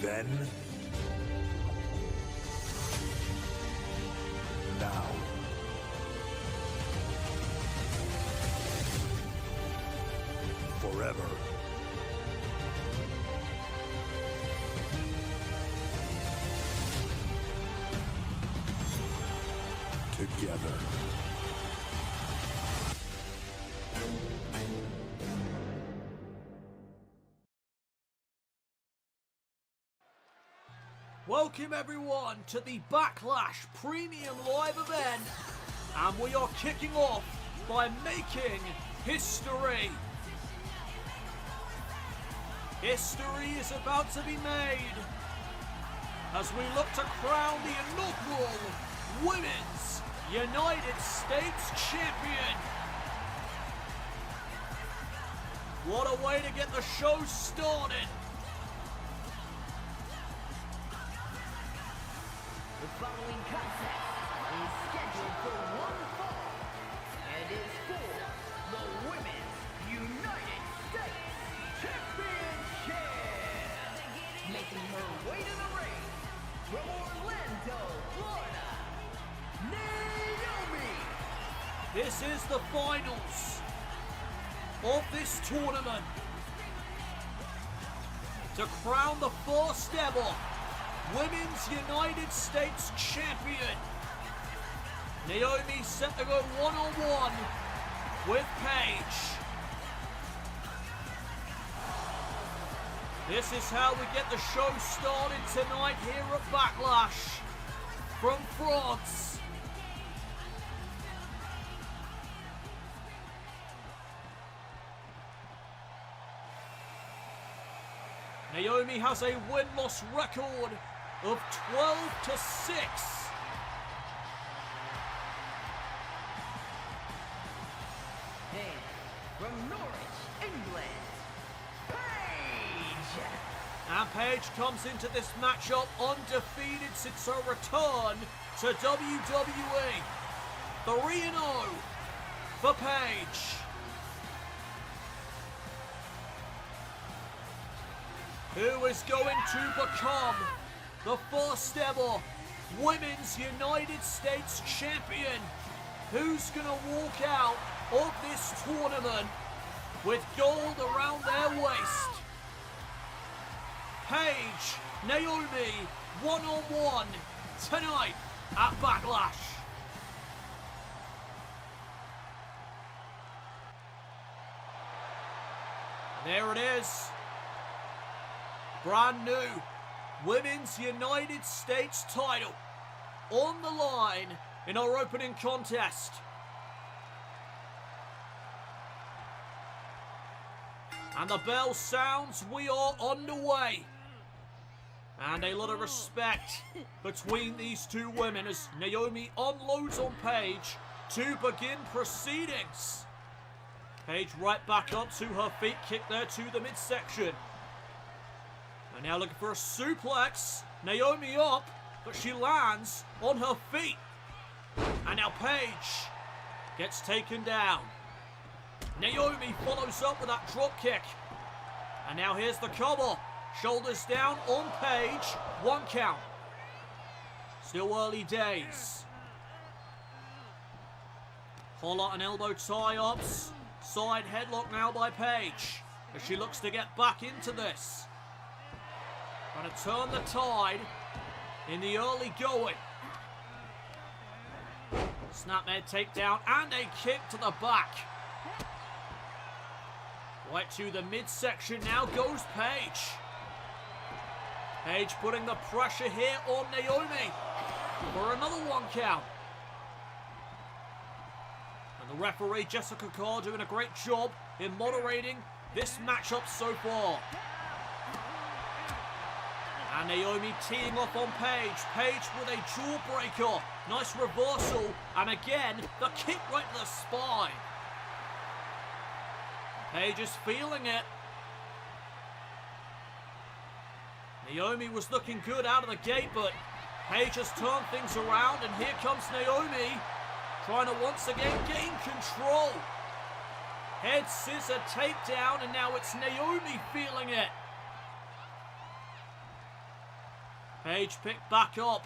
Then, now, forever. Together. Welcome everyone to the Backlash Premium Live event, and we are kicking off by making history. History is about to be made as we look to crown the inaugural Women's United States Champion. What a way to get the show started. The following contest is scheduled for one fall and is for the Women's United States Championship. Making her way to the ring from Orlando, Florida, Naomi. This is the finals of this tournament to crown the first ever Women's United States Champion. Naomi set to go one-on-one with Paige. This is how we get the show started tonight here at Backlash from France. Naomi has a win-loss record of 12-6. And from Norwich, England, Paige. And Paige comes into this matchup undefeated since her return to WWE. 3-0 for Paige. Who is going to become the first ever Women's United States Champion? Who's going to walk out of this tournament with gold around their waist? Paige, Naomi, one-on-one tonight at Backlash. There it is. Brand new Women's United States title on the line in our opening contest. And the bell sounds, we are underway. And a lot of respect between these two women as Naomi unloads on Paige to begin proceedings. Paige right back up to her feet, kick there to the midsection. And now looking for a suplex. Naomi up, but she lands on her feet. And now Paige gets taken down. Naomi follows up with that drop kick. And now here's the cover. Shoulders down on Paige. 1 count. Still early days. Collar and elbow tie-ups. Side headlock now by Paige as she looks to get back into this. Trying to turn the tide in the early going. Snapmare takedown and a kick to the back. Right to the midsection now goes Paige. Paige putting the pressure here on Naomi for another 1 count. And the referee, Jessica Carr, doing a great job in moderating this matchup so far. And Naomi teeing off on Paige. Paige with a jawbreaker. Nice reversal. And again, the kick right to the spine. Paige is feeling it. Naomi was looking good out of the gate, but Paige has turned things around. And here comes Naomi, trying to once again gain control. Head scissor takedown, and now it's Naomi feeling it. Paige picked back up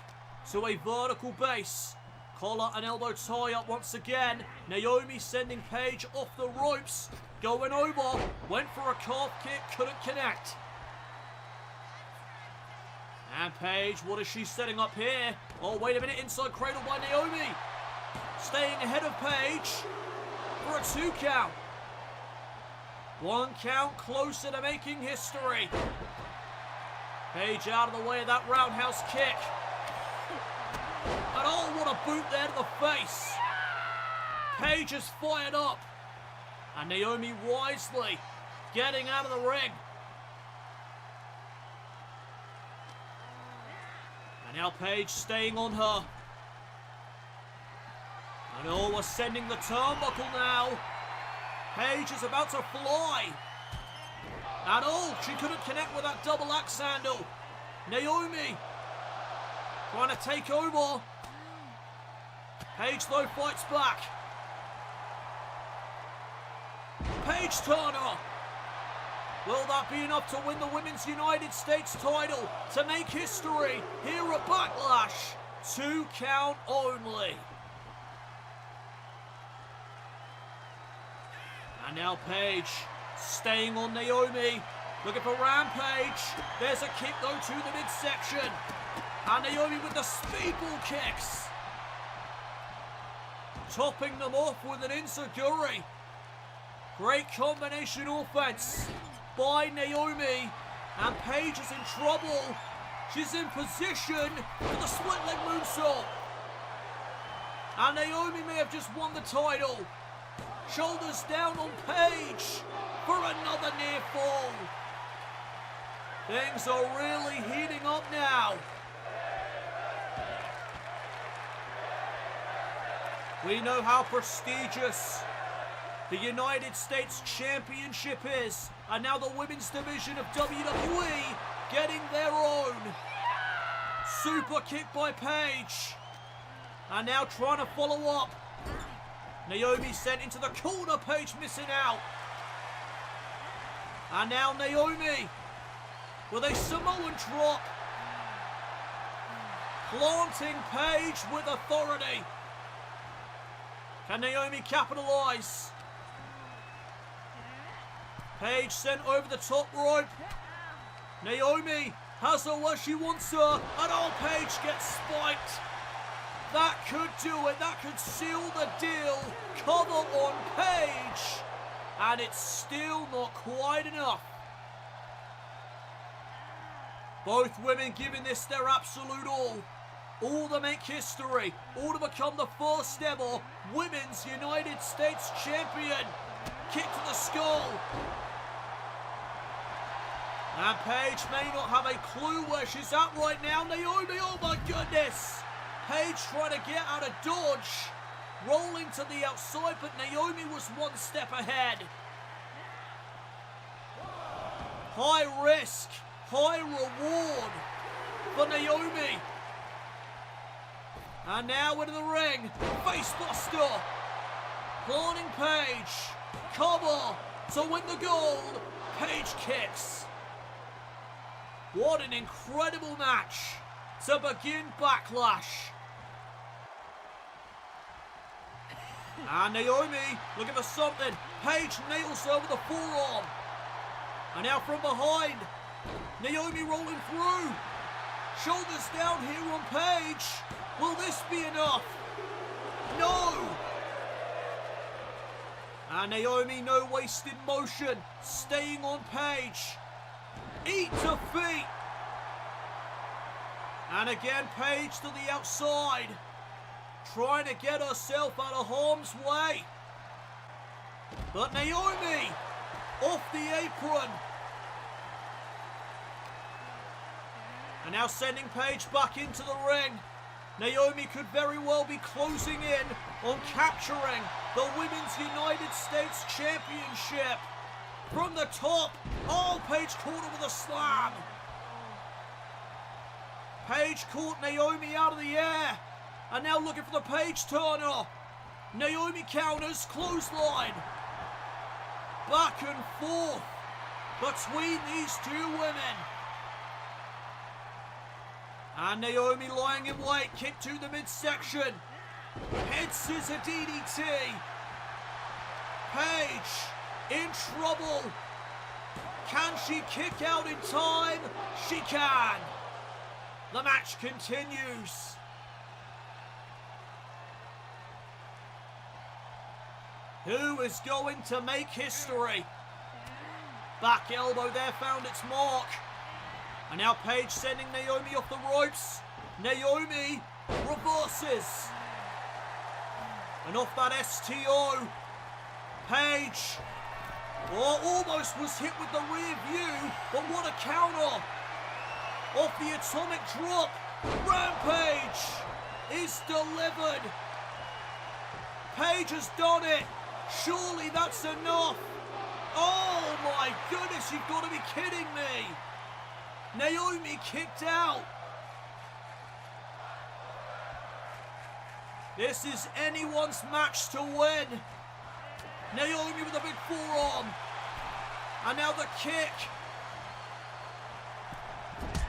to a vertical base. Collar and elbow tie up once again. Naomi sending Paige off the ropes. Going over. Went for a calf kick. Couldn't connect. And Paige, what is she setting up here? Oh, wait a minute. Inside cradle by Naomi. Staying ahead of Paige for a 2 count. 1 count closer to making history. Paige out of the way of that roundhouse kick. And oh, what a boot there to the face. Paige is fired up. And Naomi wisely getting out of the ring. And now Paige staying on her. And oh, we're sending the turnbuckle now. Paige is about to fly. And oh, she couldn't connect with that double axe handle. Naomi trying to take over. Paige though fights back. Paige Turner. Will that be enough to win the Women's United States title to make history here at Backlash? 2 count only. And now Paige staying on Naomi. Looking for Rampage. There's a kick though to the midsection. And Naomi with the speedball kicks. Topping them off with an enziguri. Great combination offense by Naomi. And Paige is in trouble. She's in position for the split leg moonsault. And Naomi may have just won the title. Shoulders down on Paige for another near fall. Things are really heating up now. We know how prestigious the United States Championship is. And now the women's division of WWE getting their own. Super kick by Paige. And now trying to follow up. Naomi sent into the corner. Paige missing out. And now Naomi with a Samoan drop. Planting Paige with authority. Can Naomi capitalize? Paige sent over the top rope. Naomi has her where she wants her. And oh, Paige gets spiked. That could do it. That could seal the deal. Cover on Paige. And it's still not quite enough. Both women giving this their absolute all. All to make history. All to become the first ever Women's United States Champion. Kick to the skull. And Paige may not have a clue where she's at right now. Naomi, oh my goodness. Paige trying to get out of dodge. Rolling to the outside, but Naomi was one step ahead. High risk, high reward for Naomi. And now into the ring. Facebuster. Planting Paige. Cover to win the gold. Paige kicks. What an incredible match to begin Backlash. And Naomi looking for something. Paige nails over the forearm. And now from behind. Naomi rolling through. Shoulders down here on Paige. Will this be enough? No. And Naomi, no wasted motion. Staying on Paige. Eat to feet. And again, Paige to the outside. Trying to get herself out of harm's way. But Naomi off the apron. And now sending Paige back into the ring. Naomi could very well be closing in on capturing the Women's United States Championship. From the top. Oh, Paige caught her with a slam. Paige caught Naomi out of the air. And now looking for the Paige Turner. Naomi counters, clothesline. Back and forth between these two women. And Naomi lying in wait, kick to the midsection. Head scissor DDT. Paige in trouble. Can she kick out in time? She can. The match continues. Who is going to make history? Back elbow there found its mark. And now Paige sending Naomi off the ropes. Naomi reverses. And off that STO. Paige. Oh, almost was hit with the rear view, but what a counter. Off the atomic drop. Rampage is delivered. Paige has done it. Surely that's enough. Oh my goodness, you've got to be kidding me. Naomi kicked out. This is anyone's match to win. Naomi with a big forearm. And now the kick.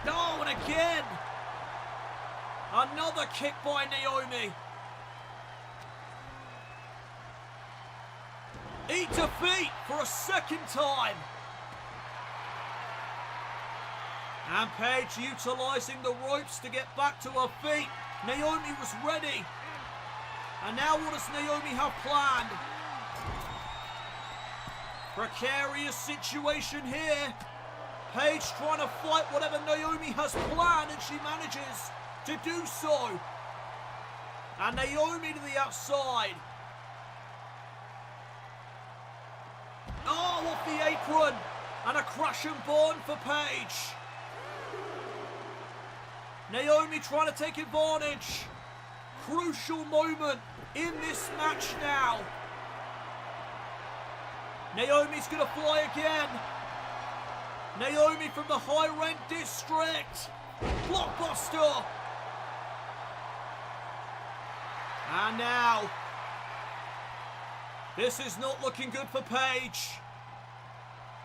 Oh, and again. Another kick by Naomi. Eat defeat for a second time. And Paige utilising the ropes to get back to her feet. Naomi was ready. And now what does Naomi have planned? Precarious situation here. Paige trying to fight whatever Naomi has planned, and she manages to do so. And Naomi to the outside. Oh, off the apron. And a crash and burn for Paige. Naomi trying to take advantage. Crucial moment in this match now. Naomi's going to fly again. Naomi from the high rent district. Blockbuster. And now, this is not looking good for Paige.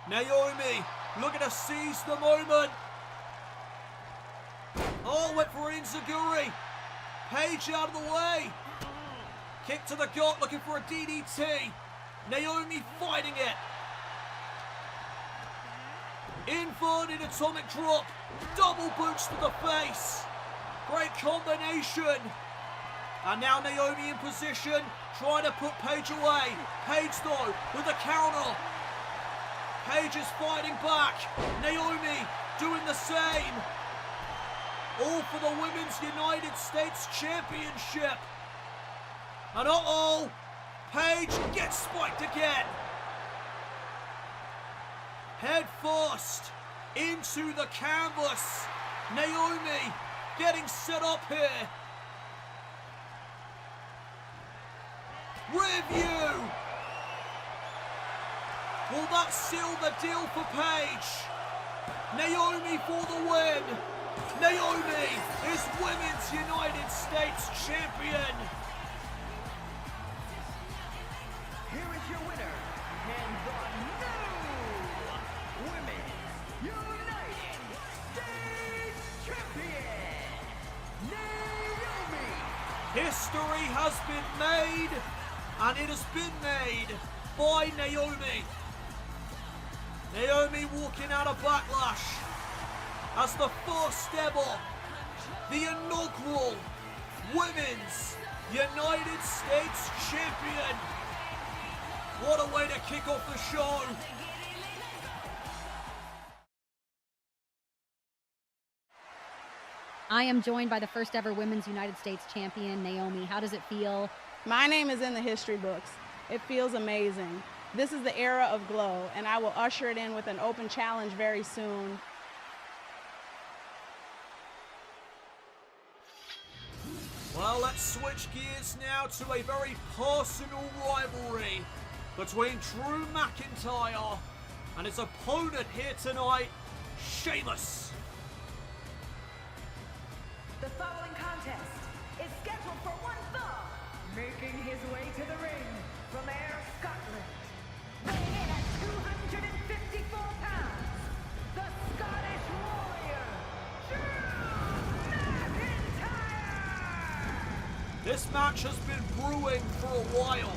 Naomi looking to seize the moment. Oh, went for an enziguri. Paige out of the way. Kick to the gut, looking for a DDT. Naomi fighting it. Inverted atomic drop. Double boots to the face. Great combination. And now Naomi in position, trying to put Paige away. Paige though, with a counter. Paige is fighting back. Naomi doing the same. All for the Women's United States Championship. And uh-oh, Paige gets spiked again. Head first into the canvas. Naomi getting set up here. Review. Will that seal the deal for Paige? Naomi for the win. Naomi is Women's United States Champion. Here is your winner, and the new Women's United States Champion, Naomi. History has been made, and it has been made by Naomi. Naomi walking out of Backlash as the first ever, the inaugural Women's United States Champion. What a way to kick off the show. I am joined by the first ever Women's United States Champion, Naomi. How does it feel? My name is in the history books. It feels amazing. This is the era of glow, and I will usher it in with an open challenge very soon. Well, let's switch gears now to a very personal rivalry between Drew McIntyre and his opponent here tonight, Sheamus. The following contest is scheduled for one fall. Making his way to the ring from Ayr, Scotland. Weighing in at 254 pounds, the Scottish Warrior, Drew McIntyre. This match has been brewing for a while,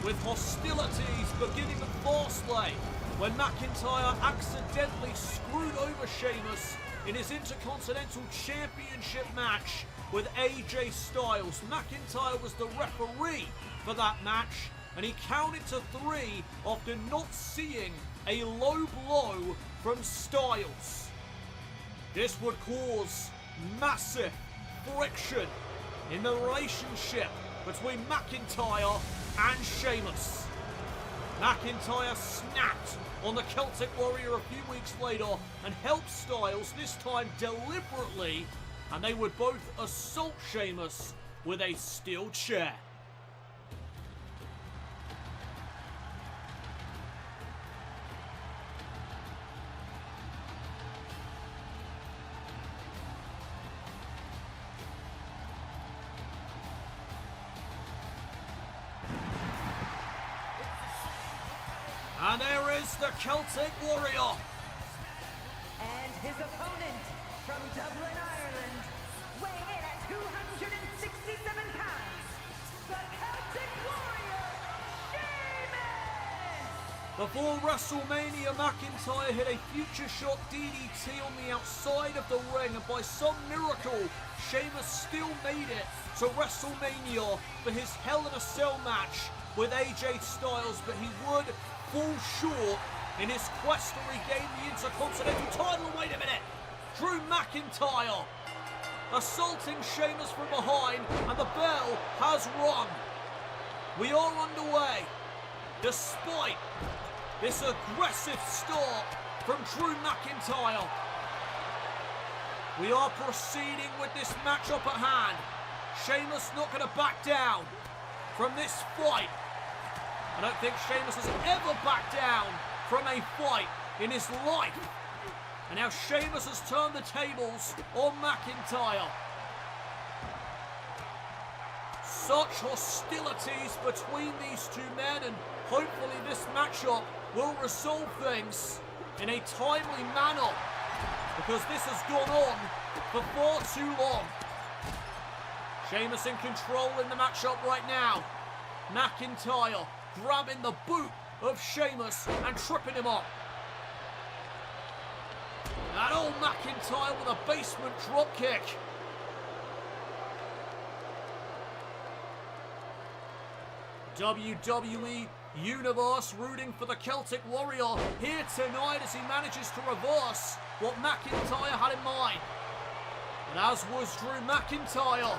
with hostilities beginning at Fastlane, when McIntyre accidentally screwed over Sheamus in his Intercontinental Championship match with AJ Styles. McIntyre was the referee for that match, and he counted to 3 after not seeing a low blow from Styles. This would cause massive friction in the relationship between McIntyre and Sheamus. McIntyre snapped on the Celtic Warrior a few weeks later and helped Styles, this time deliberately, and they would both assault Sheamus with a steel chair. And there is the Celtic Warrior. And his opponent from Dublin, Ireland, weighing in at 267 pounds, the Celtic Warrior, Sheamus! Before WrestleMania, McIntyre hit a future shot DDT on the outside of the ring, and by some miracle, Sheamus still made it to WrestleMania for his Hell in a Cell match with AJ Styles, but he would fall short in his quest to regain the Intercontinental title. Wait a minute! Drew McIntyre assaulting Sheamus from behind, and the bell has rung. We are underway, despite this aggressive start from Drew McIntyre. We are proceeding with this matchup at hand. Sheamus not going to back down from this fight. I don't think Sheamus has ever backed down from a fight in his life. And now Sheamus has turned the tables on McIntyre. Such hostilities between these two men, and hopefully this matchup will resolve things in a timely manner, because this has gone on for far too long. Sheamus in control in the matchup right now. McIntyre grabbing the boot of Sheamus and tripping him up. And old McIntyre with a basement drop kick. WWE Universe rooting for the Celtic Warrior here tonight as he manages to reverse what McIntyre had in mind. And as was Drew McIntyre.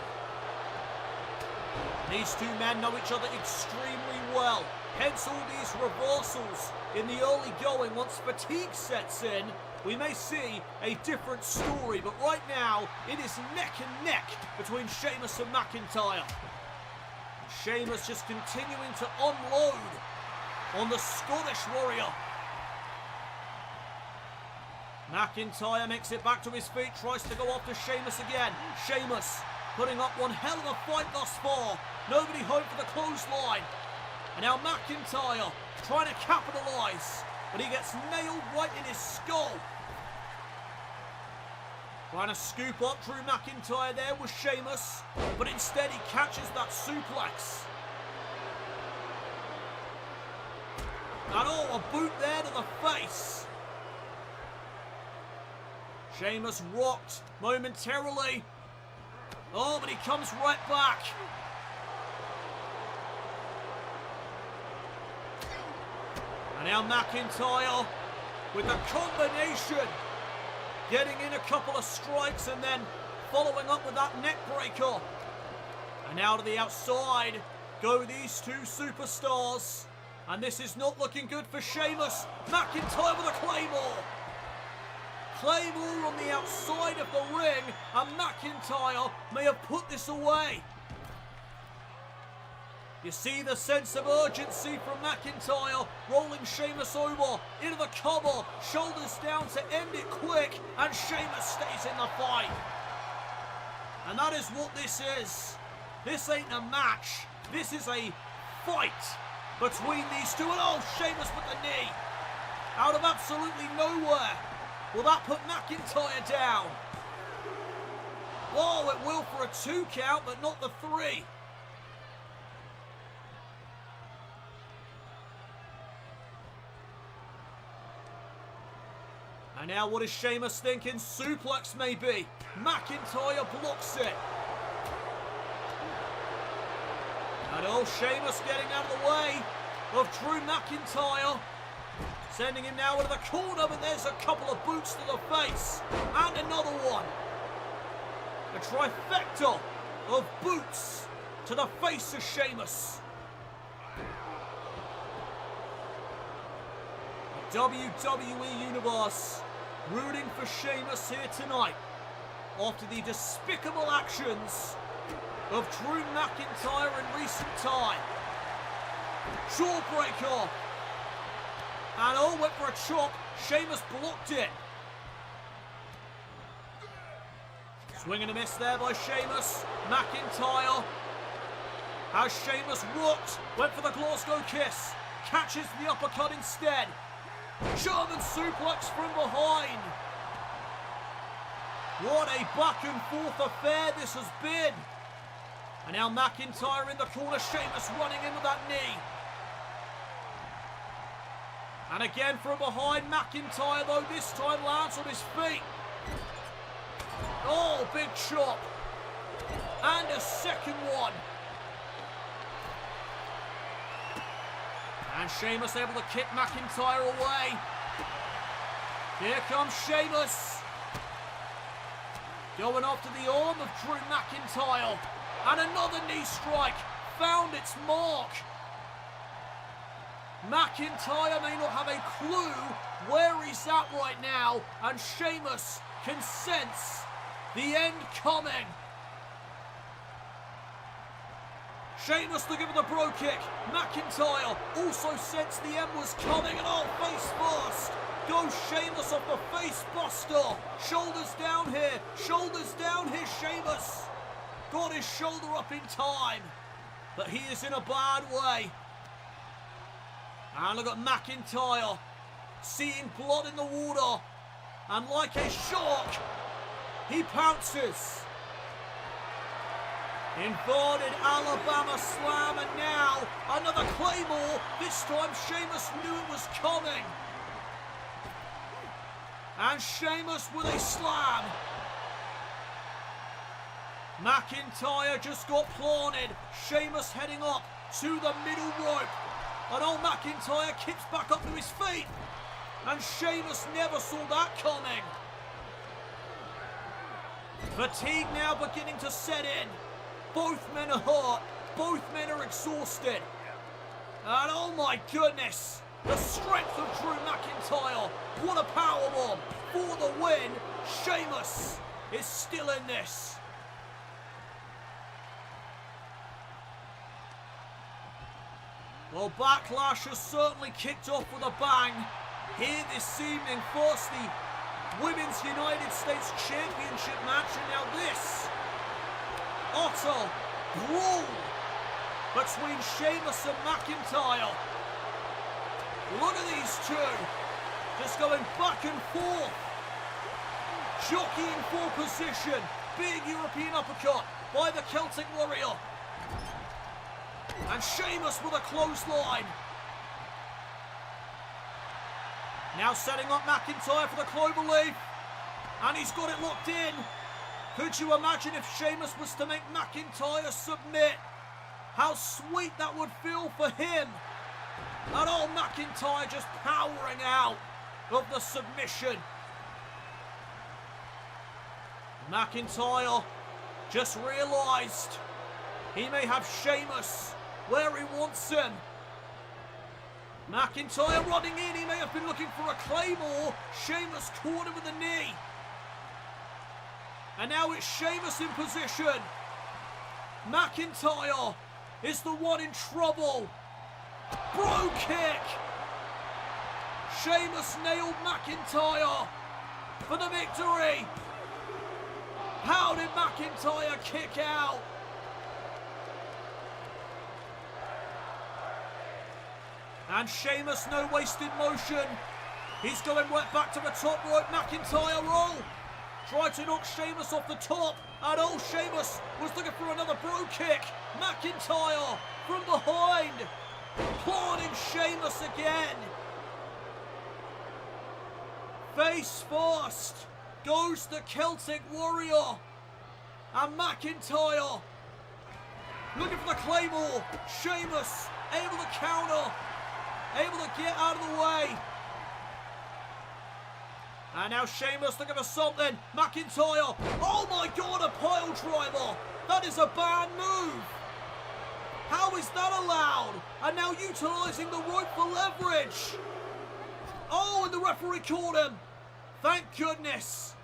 These two men know each other extremely well, hence all these reversals in the early going. Once fatigue sets in, we may see a different story, but right now it is neck and neck between Sheamus and McIntyre. Sheamus just continuing to unload on the Scottish Warrior. McIntyre makes it back to his feet, tries to go after Sheamus again. Sheamus putting up one hell of a fight thus far. Nobody home for the clothesline. And now McIntyre trying to capitalise, but he gets nailed right in his skull. Trying to scoop up Drew McIntyre there with Sheamus, but instead he catches that suplex. And oh, a boot there to the face. Sheamus rocked momentarily. Oh, but he comes right back. And now McIntyre with the combination, getting in a couple of strikes and then following up with that neck breaker. And now to the outside go these two superstars. And this is not looking good for Sheamus. McIntyre with a Claymore. Claymore on the outside of the ring, and McIntyre may have put this away. You see the sense of urgency from McIntyre, rolling Sheamus over into the cover, shoulders down to end it quick, and Sheamus stays in the fight. And that is what this is. This ain't a match, this is a fight between these two. And oh, Sheamus with the knee. Out of absolutely nowhere. Will that put McIntyre down? Oh, it will for a 2 count, but not the 3. And now what is Sheamus thinking? Suplex maybe. McIntyre blocks it. And Sheamus getting out of the way of Drew McIntyre. Sending him now into the corner, but there's a couple of boots to the face. And another one. A trifecta of boots to the face of Sheamus. The WWE Universe rooting for Sheamus here tonight after the despicable actions of Drew McIntyre in recent time. Jawbreaker. And went for a chop. Sheamus blocked it. Swing and a miss there by Sheamus. McIntyre. Has Sheamus rocked. Went for the Glasgow kiss. Catches the uppercut instead. German suplex from behind. What a back and forth affair this has been. And now McIntyre in the corner. Sheamus running in with that knee. And again from behind, McIntyre though this time lands on his feet. Oh, big chop. And a second one. And Sheamus able to kick McIntyre away. Here comes Sheamus. Going after the arm of Drew McIntyre. And another knee strike. Found its mark. McIntyre may not have a clue where he's at right now, and Sheamus can sense the end coming. Sheamus looking for the bro kick. McIntyre also sensed the end was coming, and face first. Goes Sheamus off the face buster. Shoulders down here, Sheamus. Got his shoulder up in time, but he is in a bad way. And look at McIntyre, seeing blood in the water, and like a shark, he pounces. Inverted Alabama slam, and now another Claymore. This time Sheamus knew it was coming. And Sheamus with a slam. McIntyre just got planted. Sheamus heading up to the middle rope. And McIntyre kicks back up to his feet. And Sheamus never saw that coming. Fatigue now beginning to set in. Both men are hurt. Both men are exhausted. And oh my goodness, the strength of Drew McIntyre. What a powerbomb for the win. Sheamus is still in this. Well, Backlash has certainly kicked off with a bang here this evening. First, the Women's United States Championship match, and now this utter brawl between Sheamus and McIntyre. Look at these two, just going back and forth, jockeying for position. Big European uppercut by the Celtic Warrior. And Sheamus with a clothesline. Now setting up McIntyre for the clover leaf. And he's got it locked in. Could you imagine if Sheamus was to make McIntyre submit? How sweet that would feel for him. And McIntyre just powering out of the submission. McIntyre just realised he may have Sheamus where he wants him. McIntyre running in. He may have been looking for a Claymore. Sheamus caught him with the knee. And now it's Sheamus in position. McIntyre is the one in trouble. Bro kick. Sheamus nailed McIntyre for the victory. How did McIntyre kick out? And Sheamus, no wasted motion. He's going right back to the top rope. McIntyre roll. Tried to knock Sheamus off the top. And Sheamus was looking for another bro kick. McIntyre from behind. Planting Sheamus again. Face first goes the Celtic Warrior. And McIntyre looking for the Claymore. Sheamus able to counter. Able to get out of the way. And now Sheamus looking for something. McIntyre. Oh my God, a pile driver. That is a bad move. How is that allowed? And now utilising the rope for leverage. Oh, and the referee caught him. Thank goodness.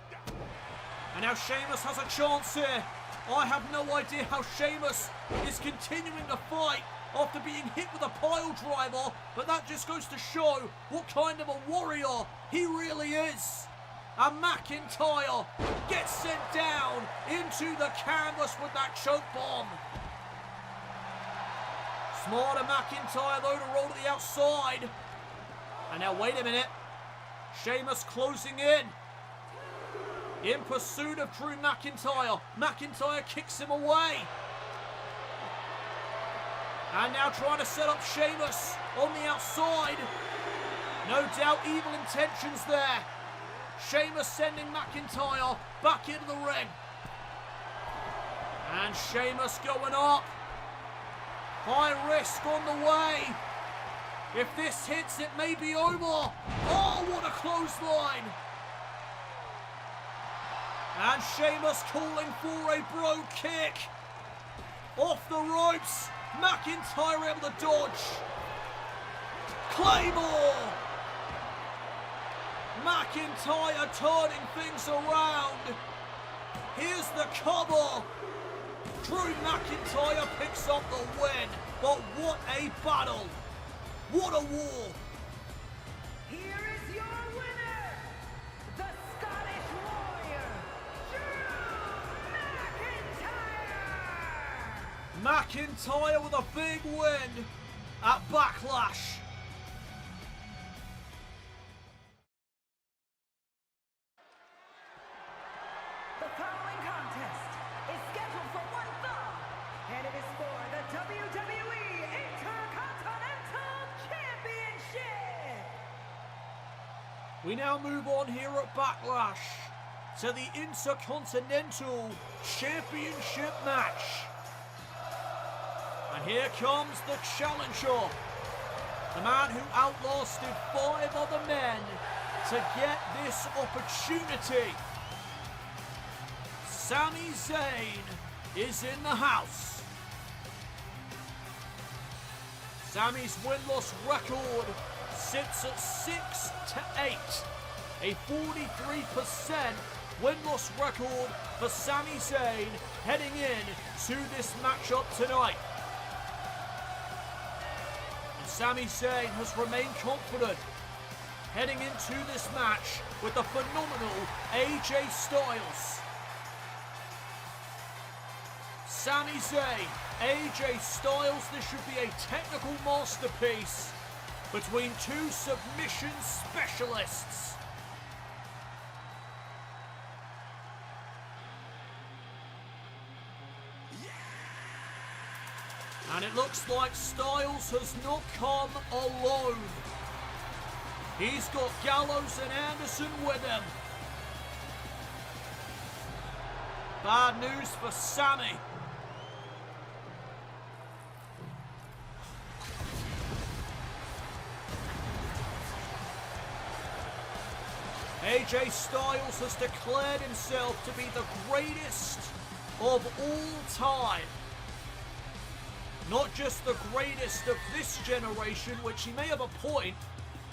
And now Sheamus has a chance here. I have no idea how Sheamus is continuing to fight after being hit with a pile driver, but that just goes to show what kind of a warrior he really is. And McIntyre gets sent down into the canvas with that choke bomb. Smarter McIntyre though to roll to the outside. And now wait a minute. Sheamus closing in pursuit of Drew McIntyre. McIntyre kicks him away. And now trying to set up Sheamus on the outside. No doubt evil intentions there. Sheamus sending McIntyre back into the ring. And Sheamus going up. High risk on the way. If this hits, it may be over. Oh, what a clothesline. And Sheamus calling for a bro kick. Off the ropes. McIntyre able to dodge. Claymore. McIntyre turning things around. Here's the cover. Drew McIntyre picks up the win. But what a battle. What a war. Here is your winner, the Scottish Warrior, Drew McIntyre. McIntyre with a big win at Backlash. The following contest is scheduled for one fall, and it is for the WWE Intercontinental Championship. We now move on here at Backlash to the Intercontinental Championship match. And here comes the challenger, the man who outlasted 5 other men to get this opportunity. Sami Zayn is in the house. Sami's win-loss record sits at 6-8, a 43% win-loss record for Sami Zayn heading in to this matchup tonight. And Sami Zayn has remained confident heading into this match with the phenomenal AJ Styles. Sami Zayn, AJ Styles, this should be a technical masterpiece between two submission specialists. And it looks like Styles has not come alone. He's got Gallows and Anderson with him. Bad news for Sami. AJ Styles has declared himself to be the greatest of all time. Not just the greatest of this generation, which he may have a point,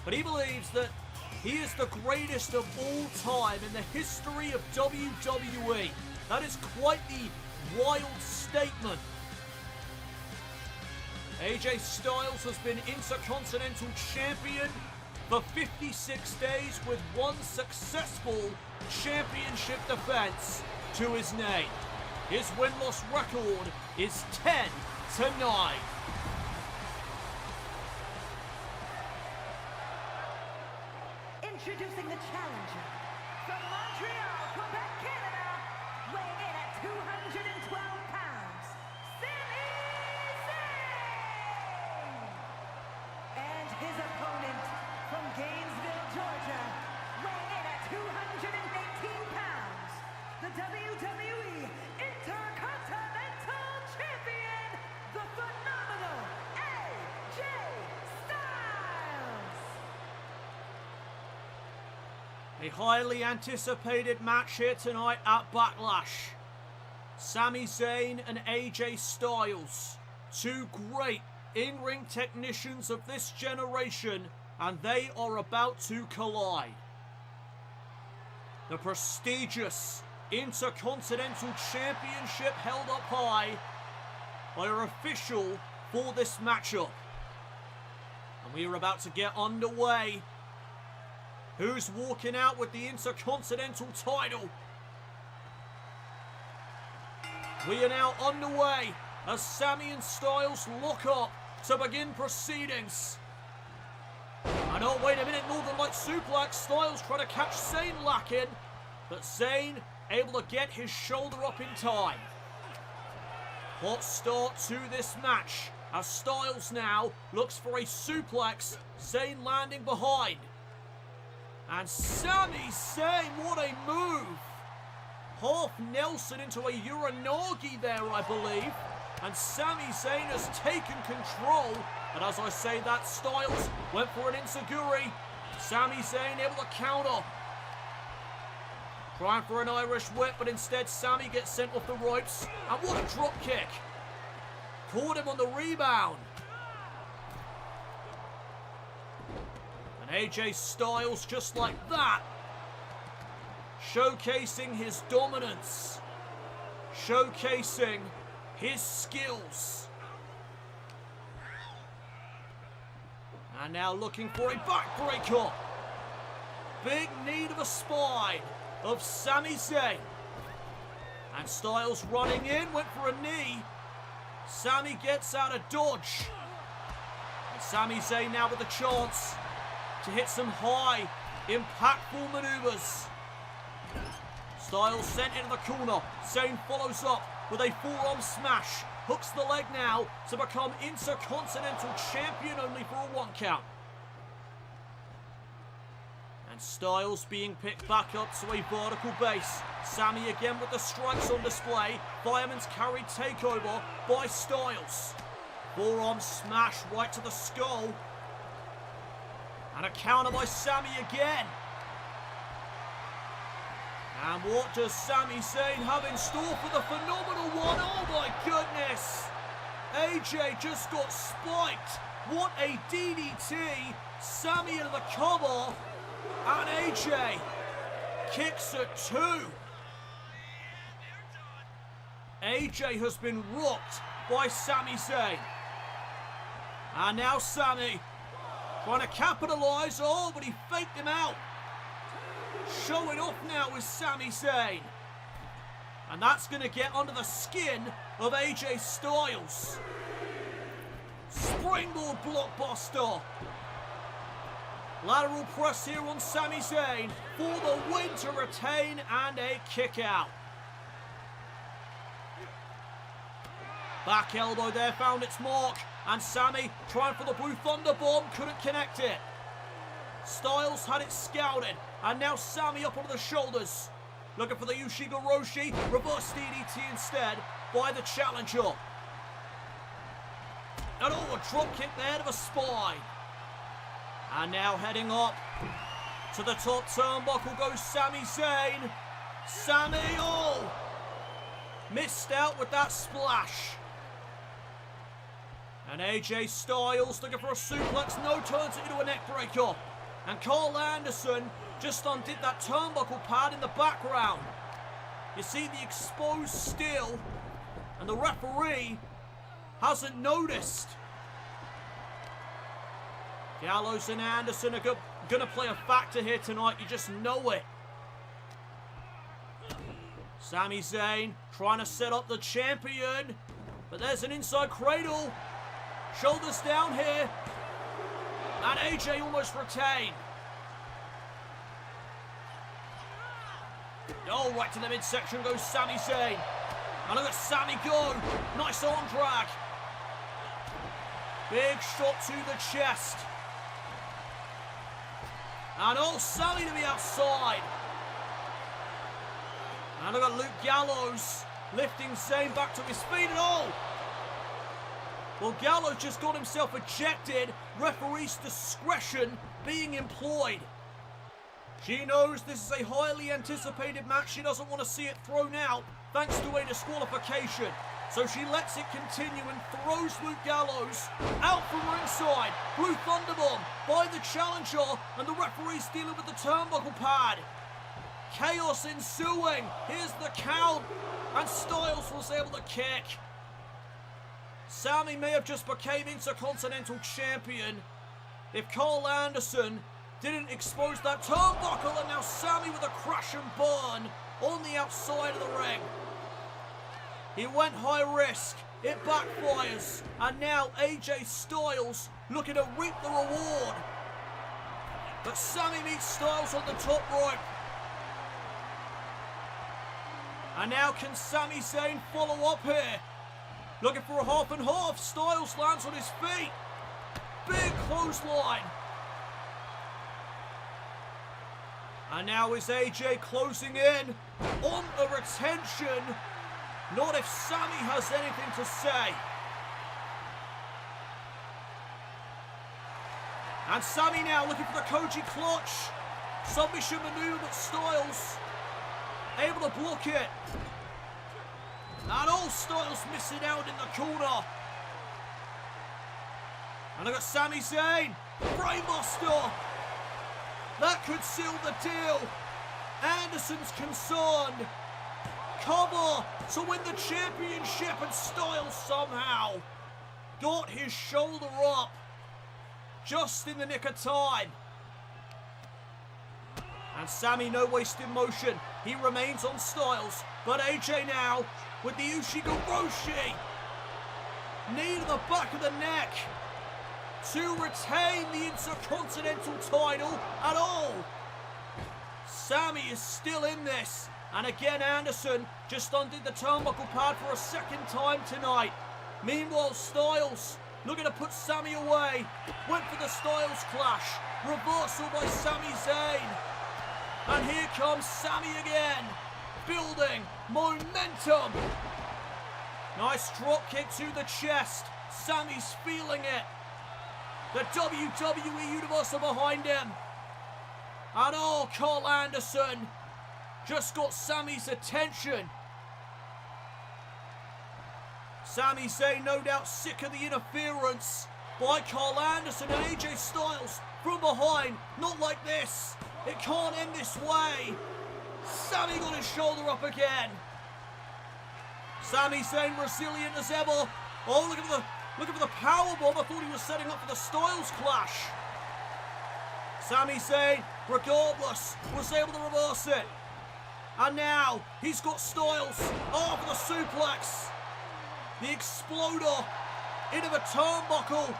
but he believes that he is the greatest of all time in the history of WWE. That is quite the wild statement. AJ Styles has been Intercontinental Champion for 56 days with one successful championship defense to his name. His win-loss record is 10-9. Introducing the challenger from Montreal, Quebec, Canada, weighing in at 212 pounds, Sami Zayn! And his opponent from Gainesville, Georgia, weighing in at A highly anticipated match here tonight at Backlash. Sami Zayn and AJ Styles, two great in-ring technicians of this generation, and they are about to collide. The prestigious Intercontinental Championship held up high are official for this matchup. And we are about to get underway. Who's walking out with the Intercontinental title? We are now underway as Sami and Styles lock up to begin proceedings. And oh, wait a minute, Northern Light suplex. Styles trying to catch Zayn lacking, but Zayn able to get his shoulder up in time. Hot start to this match as Styles now looks for a suplex, Zayn landing behind. And Sami Zayn, what a move! Half Nelson into a Uranagi there, I believe. And Sami Zayn has taken control. And as I say that, Styles went for an Enziguri. Sami Zayn able to counter. Trying for an Irish whip, but instead Sami gets sent off the ropes. And what a drop kick. Caught him on the rebound. And AJ Styles just like that. Showcasing his dominance. Showcasing his skills. And now looking for a backbreaker. Big need of a spine of Sami Zayn. And Styles running in, went for a knee. Sami gets out of dodge. And Sami Zayn now with the chance to hit some high, impactful maneuvers. Styles sent into the corner. Zayn follows up with a forearm smash. Hooks the leg now to become Intercontinental Champion only for a 1 count. And Styles being picked back up to a vertical base. Sami again with the strikes on display. Fireman's carry takeover by Styles. Forearm smash right to the skull. And a counter by Sami again. And what does Sami Zayn have in store for the phenomenal one? Oh my goodness! AJ just got spiked. What a DDT. Sami into the cover. And AJ kicks at 2. AJ has been rocked by Sami Zayn. And now Sami trying to capitalise. Oh, but he faked him out. Showing off now is Sami Zayn. And that's going to get under the skin of AJ Styles. Springboard blockbuster. Lateral press here on Sami Zayn for the win to retain and a kick out. Back elbow there found its mark. And Sami trying for the Blue Thunder Bomb, couldn't connect it. Styles had it scouted. And now Sami up onto the shoulders. Looking for the Ushiga Roshi. Reverse DDT instead by the challenger. And oh, a drop kick there to the spine. And now heading up to the top turnbuckle goes Sami Zayn. Sami, oh! Missed out with that splash. And AJ Styles looking for a suplex. No, turns it into a neck breaker. And Carl Anderson just undid that turnbuckle pad in the background. You see the exposed steel, and the referee hasn't noticed. Gallows and Anderson are going to play a factor here tonight. You just know it. Sami Zayn trying to set up the champion, but there's an inside cradle. Shoulders down here. And AJ almost retained. Oh, right to the midsection goes Sami Zayn. And look at Sami go. Nice arm drag. Big shot to the chest. And oh, Sami to the outside. And look at Luke Gallows lifting Zayn back to his feet and oh! Well, Gallows just got himself ejected. Referee's discretion being employed. She knows this is a highly anticipated match. She doesn't want to see it thrown out thanks to a disqualification. So she lets it continue and throws Luke Gallows out from ringside. Blue Thunderbomb by the challenger, and the referee's dealing with the turnbuckle pad. Chaos ensuing. Here's the count, and Styles was able to kick. Sami may have just became Intercontinental Champion if Carl Anderson didn't expose that turnbuckle, and now Sami with a crash and burn on the outside of the ring. He went high risk, it backfires, and now AJ Styles looking to reap the reward. But Sami meets Styles on the top rope. And now can Sami Zayn follow up here? Looking for a half and half. Styles lands on his feet. Big clothesline. And now is AJ closing in on a retention. Not if Sami has anything to say. And Sami now looking for the Koji clutch. Submission maneuver, but Styles able to block it. And all Styles missing out in the corner. And look at Sami Zayn. Brainbuster. That could seal the deal. Anderson's concerned. Cover to win the championship, and Styles somehow got his shoulder up just in the nick of time. And Sami no wasted motion. He remains on Styles, but AJ now with the Ushigoroshi. Knee to the back of the neck to retain the Intercontinental title at all. Sami is still in this. And again, Anderson just undid the turnbuckle pad for a second time tonight. Meanwhile, Styles looking to put Sami away. Went for the Styles clash. Reversal by Sami Zayn. And here comes Sami again. Building momentum. Nice drop kick to the chest. Sami's feeling it. The WWE Universe are behind him. And oh, Carl Anderson just got Sami's attention. Sami Zayn no doubt sick of the interference by Carl Anderson and AJ Styles from behind. Not like this. It can't end this way. Sami got his shoulder up again. Sami Zayn resilient as ever. Oh, looking for the powerbomb. I thought he was setting up for the Styles clash. Sami Zayn, regardless, was able to reverse it. And now he's got Styles. Oh, for the suplex. The exploder into the turnbuckle.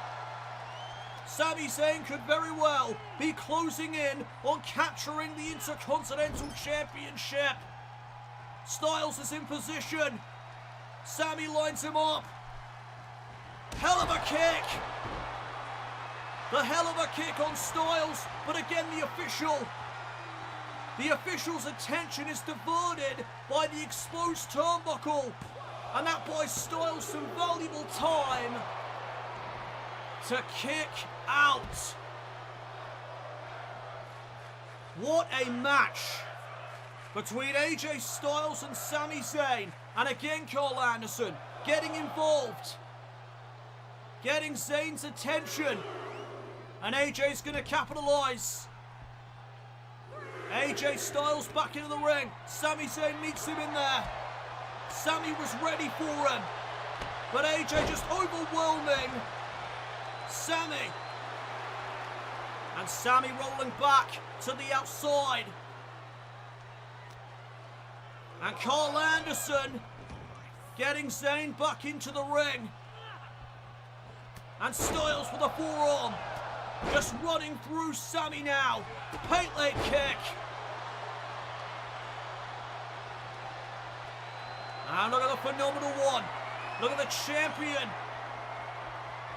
Sami Zayn could very well be closing in on capturing the Intercontinental Championship. Styles is in position. Sami lines him up. Hell of a kick. The hell of a kick on Styles, but again the official's attention is diverted by the exposed turnbuckle, and that buys Styles some valuable time to kick out. What a match between AJ Styles and Sami Zayn, and again Carl Anderson getting involved, getting Zayn's attention, and AJ's going to capitalise. AJ Styles back into the ring. Sami Zayn meets him in there. Sami was ready for him, but AJ just overwhelming Sami. And Sami rolling back to the outside. And Carl Anderson getting Zayn back into the ring. And Styles with a forearm. Just running through Sami now. Paint leg kick. And look at the phenomenal one. Look at the champion.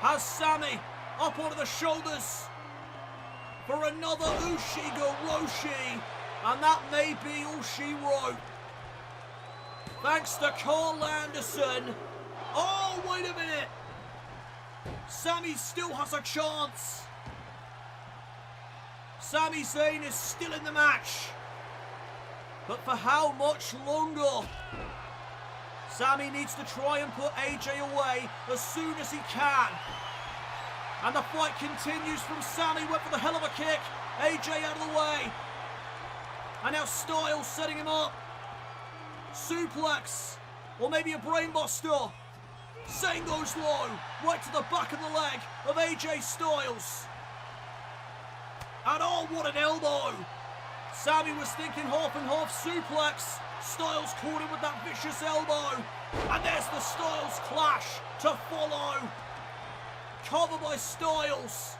Has Sami up onto the shoulders for another Ushigoroshi. And that may be all she wrote. Thanks to Carl Anderson. Oh, wait a minute. Sami still has a chance. Sami Zayn is still in the match. But for how much longer? Sami needs to try and put AJ away as soon as he can. And the fight continues from Sami. Went for the hell of a kick. AJ out of the way. And now Styles setting him up. Suplex. Or maybe a brainbuster. Zayn goes low. Right to the back of the leg of AJ Styles. And oh, what an elbow. Sami was thinking half and half suplex. Styles caught him with that vicious elbow. And there's the Styles clash to follow. Cover by Styles.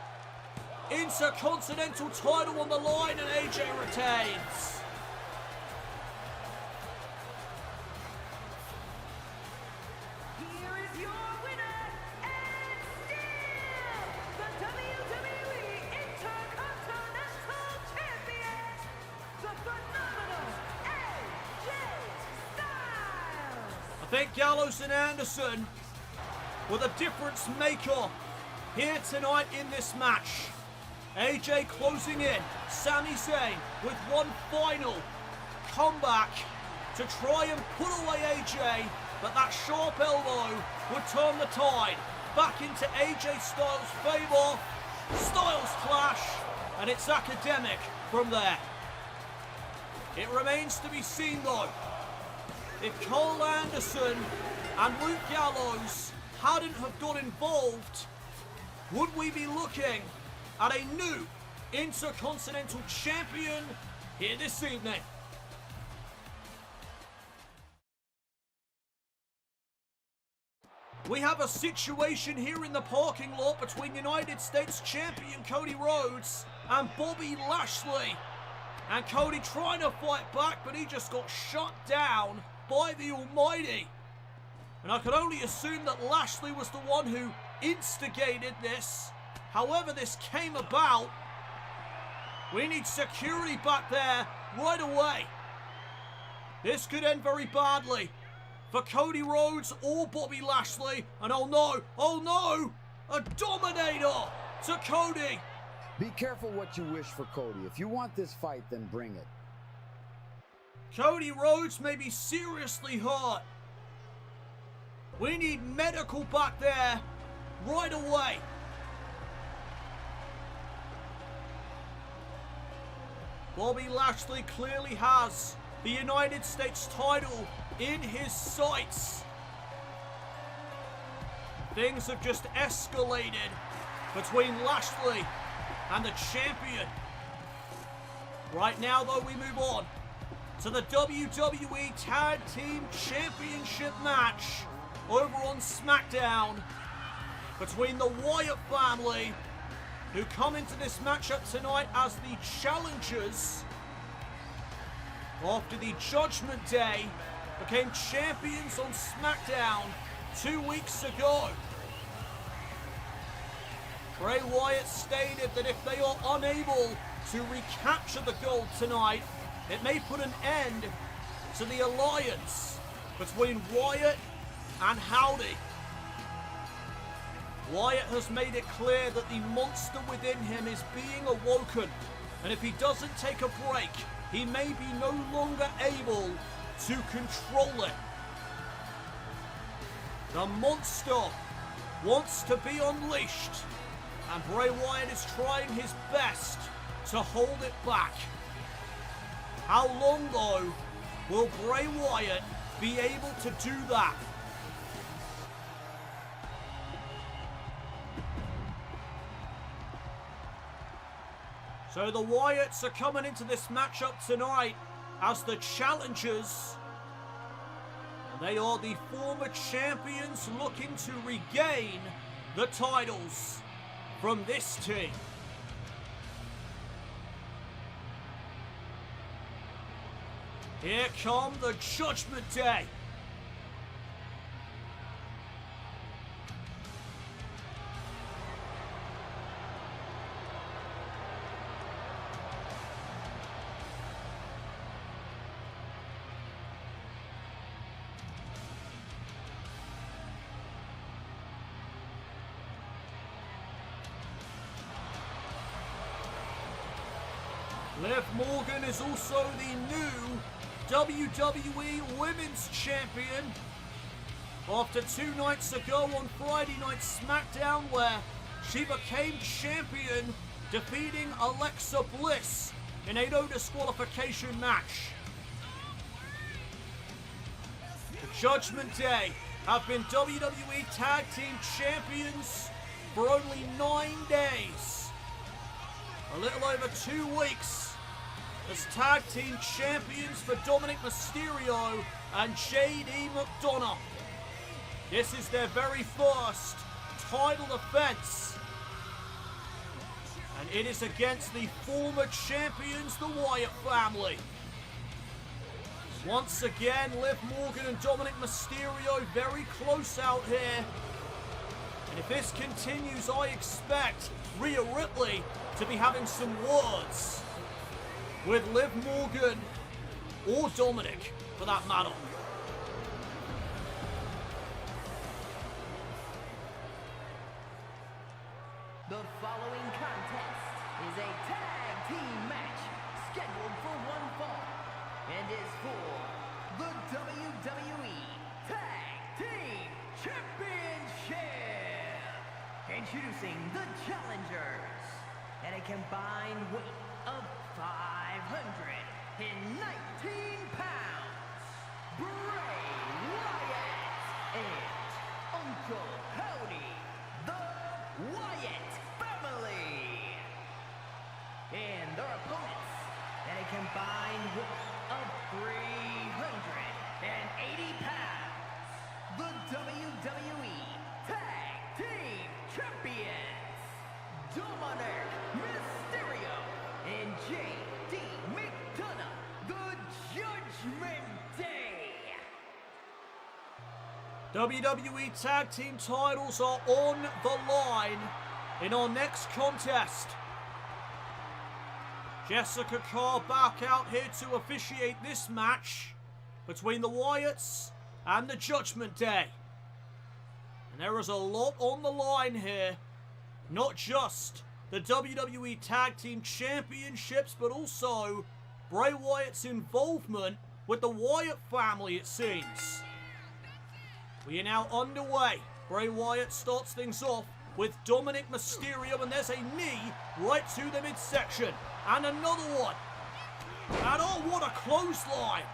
Intercontinental title on the line and AJ retains. Here is your winner, and still the WWE Intercontinental Champion, the phenomenal AJ Styles. I think Gallows and Anderson were the difference maker here tonight in this match. AJ closing in, Sami Zayn with one final comeback to try and put away AJ, but that sharp elbow would turn the tide back into AJ Styles' favour. Styles clash, and it's academic from there. It remains to be seen though, if Cole Anderson and Luke Gallows hadn't have got involved, would we be looking at a new Intercontinental Champion here this evening? We have a situation here in the parking lot between United States Champion Cody Rhodes and Bobby Lashley. And Cody trying to fight back, but he just got shut down by the Almighty. And I can only assume that Lashley was the one who instigated this. However this came about, we need security back there right away. This could end very badly for Cody Rhodes or Bobby Lashley. And oh no, a Dominator to Cody. Be careful what you wish for Cody. If you want this fight, then bring it. Cody Rhodes may be seriously hurt. We need medical back there right away. Bobby Lashley clearly has the United States title in his sights. Things have just escalated between Lashley and the champion. Right now though, we move on to the WWE Tag Team Championship match over on SmackDown between the Wyatt family, who come into this matchup tonight as the challengers after the Judgment Day became champions on SmackDown 2 weeks ago. Bray Wyatt stated that if they are unable to recapture the gold tonight, it may put an end to the alliance between Wyatt and Howdy. Wyatt has made it clear that the monster within him is being awoken, and if he doesn't take a break, he may be no longer able to control it. The monster wants to be unleashed, and Bray Wyatt is trying his best to hold it back. How long though will Bray Wyatt be able to do that? So the Wyatts are coming into this matchup tonight as the challengers. And they are the former champions looking to regain the titles from this team. Here come the Judgment Day. Liv Morgan is also the new WWE Women's Champion. After 2 nights ago on Friday Night SmackDown, where she became champion, defeating Alexa Bliss in a no disqualification match. The Judgment Day have been WWE Tag Team Champions for only 9 days. A little over 2 weeks as Tag Team Champions for Dominik Mysterio and JD McDonagh. This is their very first title defense. And it is against the former champions, the Wyatt family. Once again, Liv Morgan and Dominik Mysterio very close out here. And if this continues, I expect Rhea Ripley to be having some words with Liv Morgan or Dominik, for that matter. The following contest is a tag team match scheduled for 1 fall and is for the WWE Tag Team Championship. Introducing the challengers at a combined weight of 519 pounds, Bray Wyatt and Uncle Howdy, the Wyatt family. And their opponents at a combined weight of 380 pounds, the WWE Tag Team Champions, Dominik Mysterio and JD McDonagh, the Judgment Day. WWE Tag Team titles are on the line in our next contest. Jessica Carr back out here to officiate this match between the Wyatts and the Judgment Day. And there is a lot on the line here. Not just the WWE Tag Team Championships, but also Bray Wyatt's involvement with the Wyatt family, it seems. We are now underway. Bray Wyatt starts things off with Dominik Mysterio, and there's a knee right to the midsection. And another one. And oh, what a clothesline.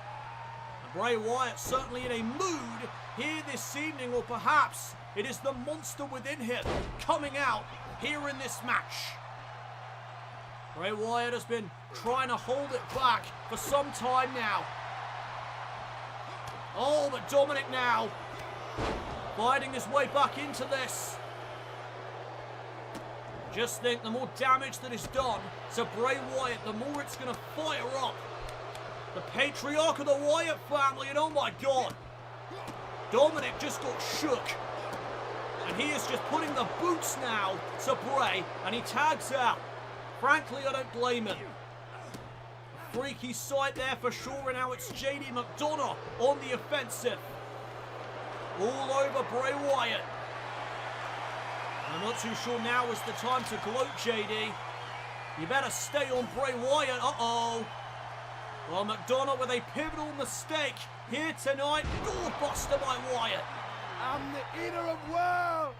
And Bray Wyatt certainly in a mood here this evening, or perhaps it is the monster within him coming out here in this match. Bray Wyatt has been trying to hold it back for some time now. Oh, but Dominik now fighting his way back into this. Just think, the more damage that is done to Bray Wyatt, the more it's going to fire up the patriarch of the Wyatt family. And oh my God, Dominik just got shook. And he is just putting the boots now to Bray, and he tags out. Frankly, I don't blame him. A freaky sight there for sure, and now it's JD McDonagh on the offensive. All over Bray Wyatt. I'm not too sure now is the time to gloat, JD. You better stay on Bray Wyatt. Uh-oh. Well, McDonagh with a pivotal mistake here tonight. Doorbuster by Wyatt. I'm the eater of worlds.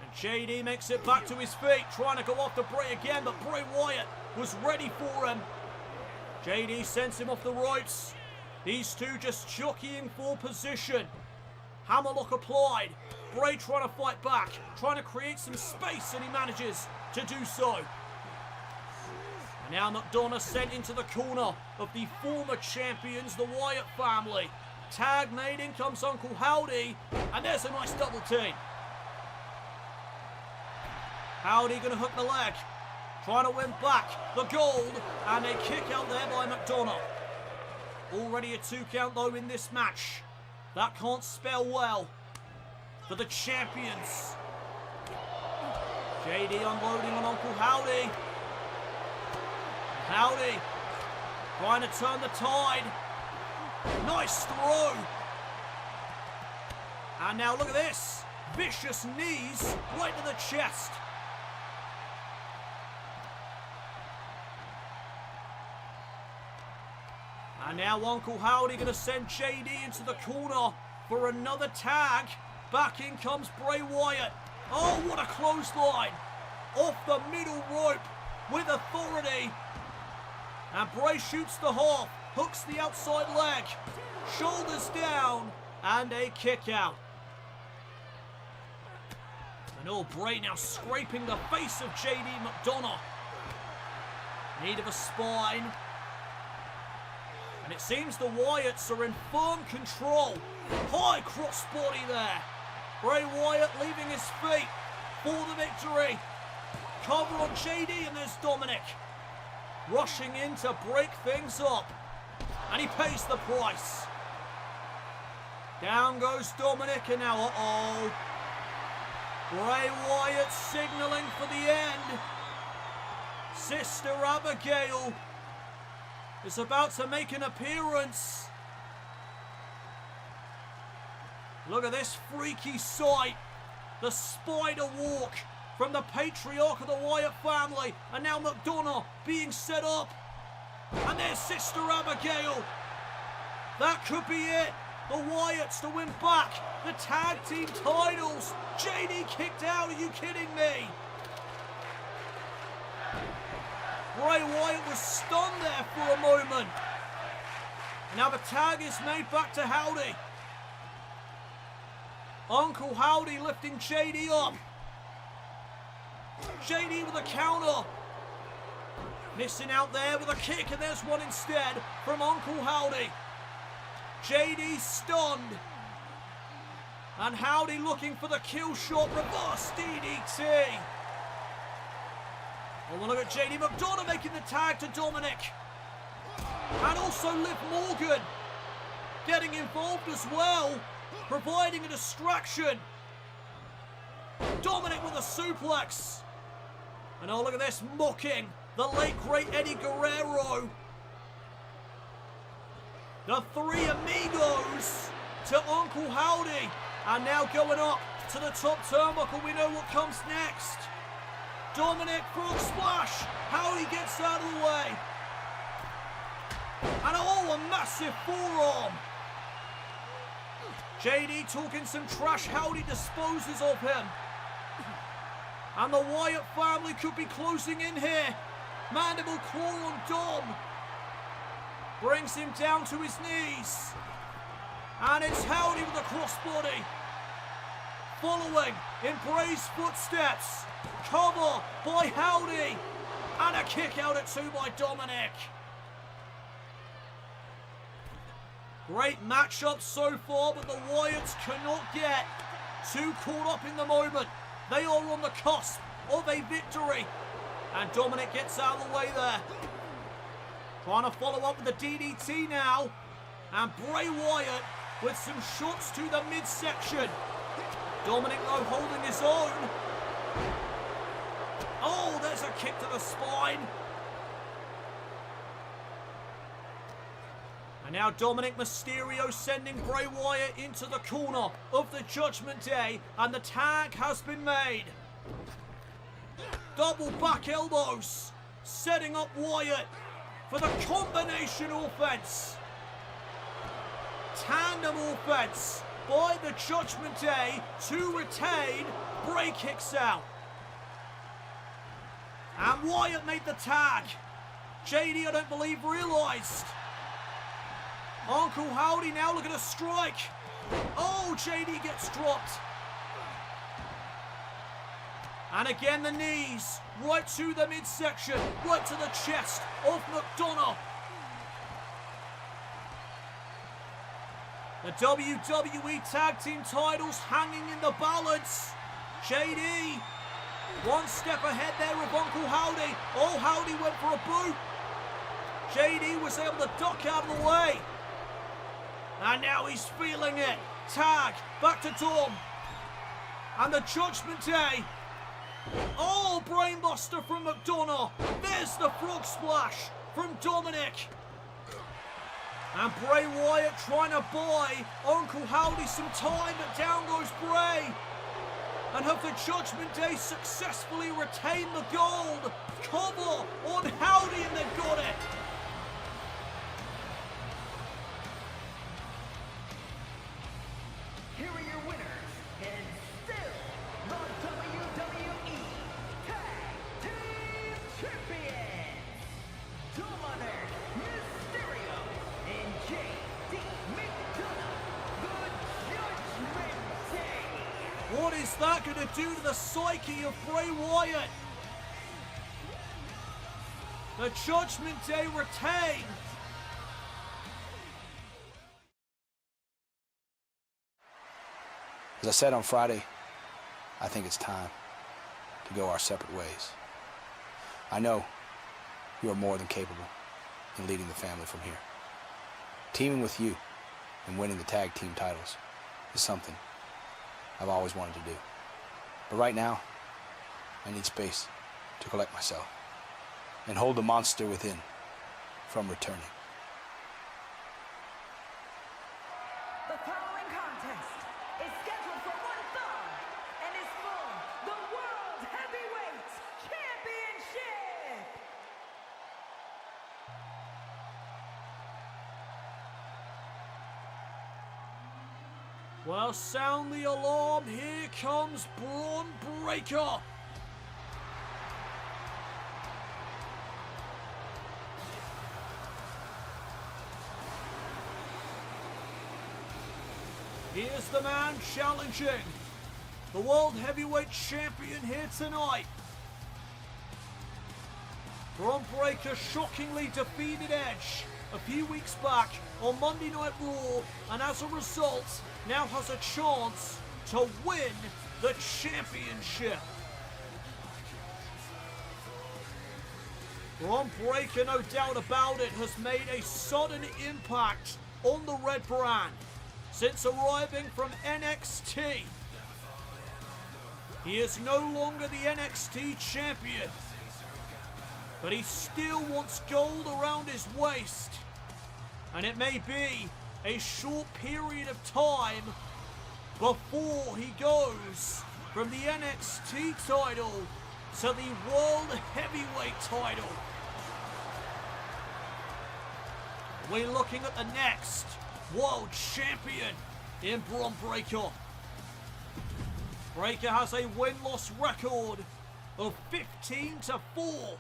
And JD makes it back to his feet, trying to go after Bray again, but Bray Wyatt was ready for him. JD sends him off the ropes. These two just jockeying for position. Hammerlock applied. Bray trying to fight back, trying to create some space, and he manages to do so. And now McDonagh sent into the corner of the former champions, the Wyatt family. Tag made, in comes Uncle Howdy, and there's a nice double team. Howdy going to hook the leg, trying to win back the gold, and a kick out there by McDonagh. Already a 2 count though in this match. That can't spell well for the champions. JD unloading on Uncle Howdy. Howdy trying to turn the tide. Nice throw. And now look at this. Vicious knees right to the chest. And now Uncle Howdy going to send JD into the corner for another tag. Back in comes Bray Wyatt. Oh, what a clothesline. Off the middle rope with authority. And Bray shoots the half, hooks the outside leg, shoulders down, and a kick out. And oh, Bray now scraping the face of JD McDonagh. Need of a spine. And it seems the Wyatts are in firm control. High crossbody there. Bray Wyatt leaving his feet for the victory. Cover on JD, and there's Dominik. Rushing in to break things up. And he pays the price. Down goes Dominik, and now, uh-oh. Bray Wyatt signaling for the end. Sister Abigail is about to make an appearance. Look at this freaky sight. The spider walk from the patriarch of the Wyatt family. And now McDonagh being set up. And there's Sister Abigail. That could be it. The Wyatts to win back the tag team titles. JD kicked out. Are you kidding me? Bray Wyatt was stunned there for a moment. Now the tag is made back to Howdy. Uncle Howdy lifting JD up. JD with a counter. Missing out there with a kick, and there's one instead from Uncle Howdy. JD stunned. And Howdy looking for the kill shot. Reverse DDT. Oh, look at JD McDonagh making the tag to Dominik. And also Liv Morgan getting involved as well, providing a distraction. Dominik with a suplex. And oh, look at this, mocking the late great Eddie Guerrero. The three amigos to Uncle Howdy. And now going up to the top turnbuckle. We know what comes next. Dominik frog splash. Howdy gets out of the way. And oh, a massive forearm. JD talking some trash. Howdy disposes of him. And the Wyatt family could be closing in here. Mandible claw on Dom. Brings him down to his knees. And it's Howdy with a crossbody. Following in Bray's footsteps. Cover by Howdy. And a kick out at 2 by Dominik. Great matchup so far, but the Wyatts cannot get too caught up in the moment. They are on the cusp of a victory. And Dominik gets out of the way there. Trying to follow up with the DDT now. And Bray Wyatt with some shots to the midsection. Dominik though holding his own. Oh, there's a kick to the spine. And now Dominik Mysterio sending Bray Wyatt into the corner of the Judgment Day. And the tag has been made. Double back elbows. Setting up Wyatt for the combination offense. Tandem offense by the Judgment Day to retain. Bray kicks out. And Wyatt made the tag. JD, I don't believe, realised. Uncle Howdy now looking to strike. Oh, JD gets dropped. And again the knees, right to the midsection, right to the chest of McDonagh. The WWE Tag Team Titles hanging in the balance. JD, one step ahead there of Uncle Howdy. Oh, Howdy went for a boot. JD was able to duck out of the way. And now he's feeling it. Tag, back to Dom. And the Judgment Day. Oh, brainbuster from McDonagh. There's the frog splash from Dominik. And Bray Wyatt trying to buy Uncle Howdy some time, but down goes Bray. And have the Judgment Day successfully retained the gold? Cover on Howdy, and they've got it. what is that going to do to the psyche of Bray Wyatt? The Judgment Day retain. As I said on Friday, I think it's time to go our separate ways. I know you are more than capable in leading the family from here. Teaming with you and winning the tag team titles is something I've always wanted to do. But right now, I need space to collect myself and hold the monster within from returning. The following contest is scheduled for one fall and is for the World Heavyweight Championship. Well, sound the alarm. Here comes Bron Breakker. Here's the man challenging the World Heavyweight Champion here tonight. Bron Breakker shockingly defeated Edge a few weeks back on Monday Night Raw, and as a result, now has a chance to win the championship. Bron Breakker, no doubt about it, has made a sudden impact on the Red brand since arriving from NXT. He is no longer the NXT champion, but he still wants gold around his waist, and it may be a short period of time before he goes from the NXT title to the World Heavyweight title. We're looking at the next World Champion in Bron Breakker. Breakker has a win-loss record of 15-4.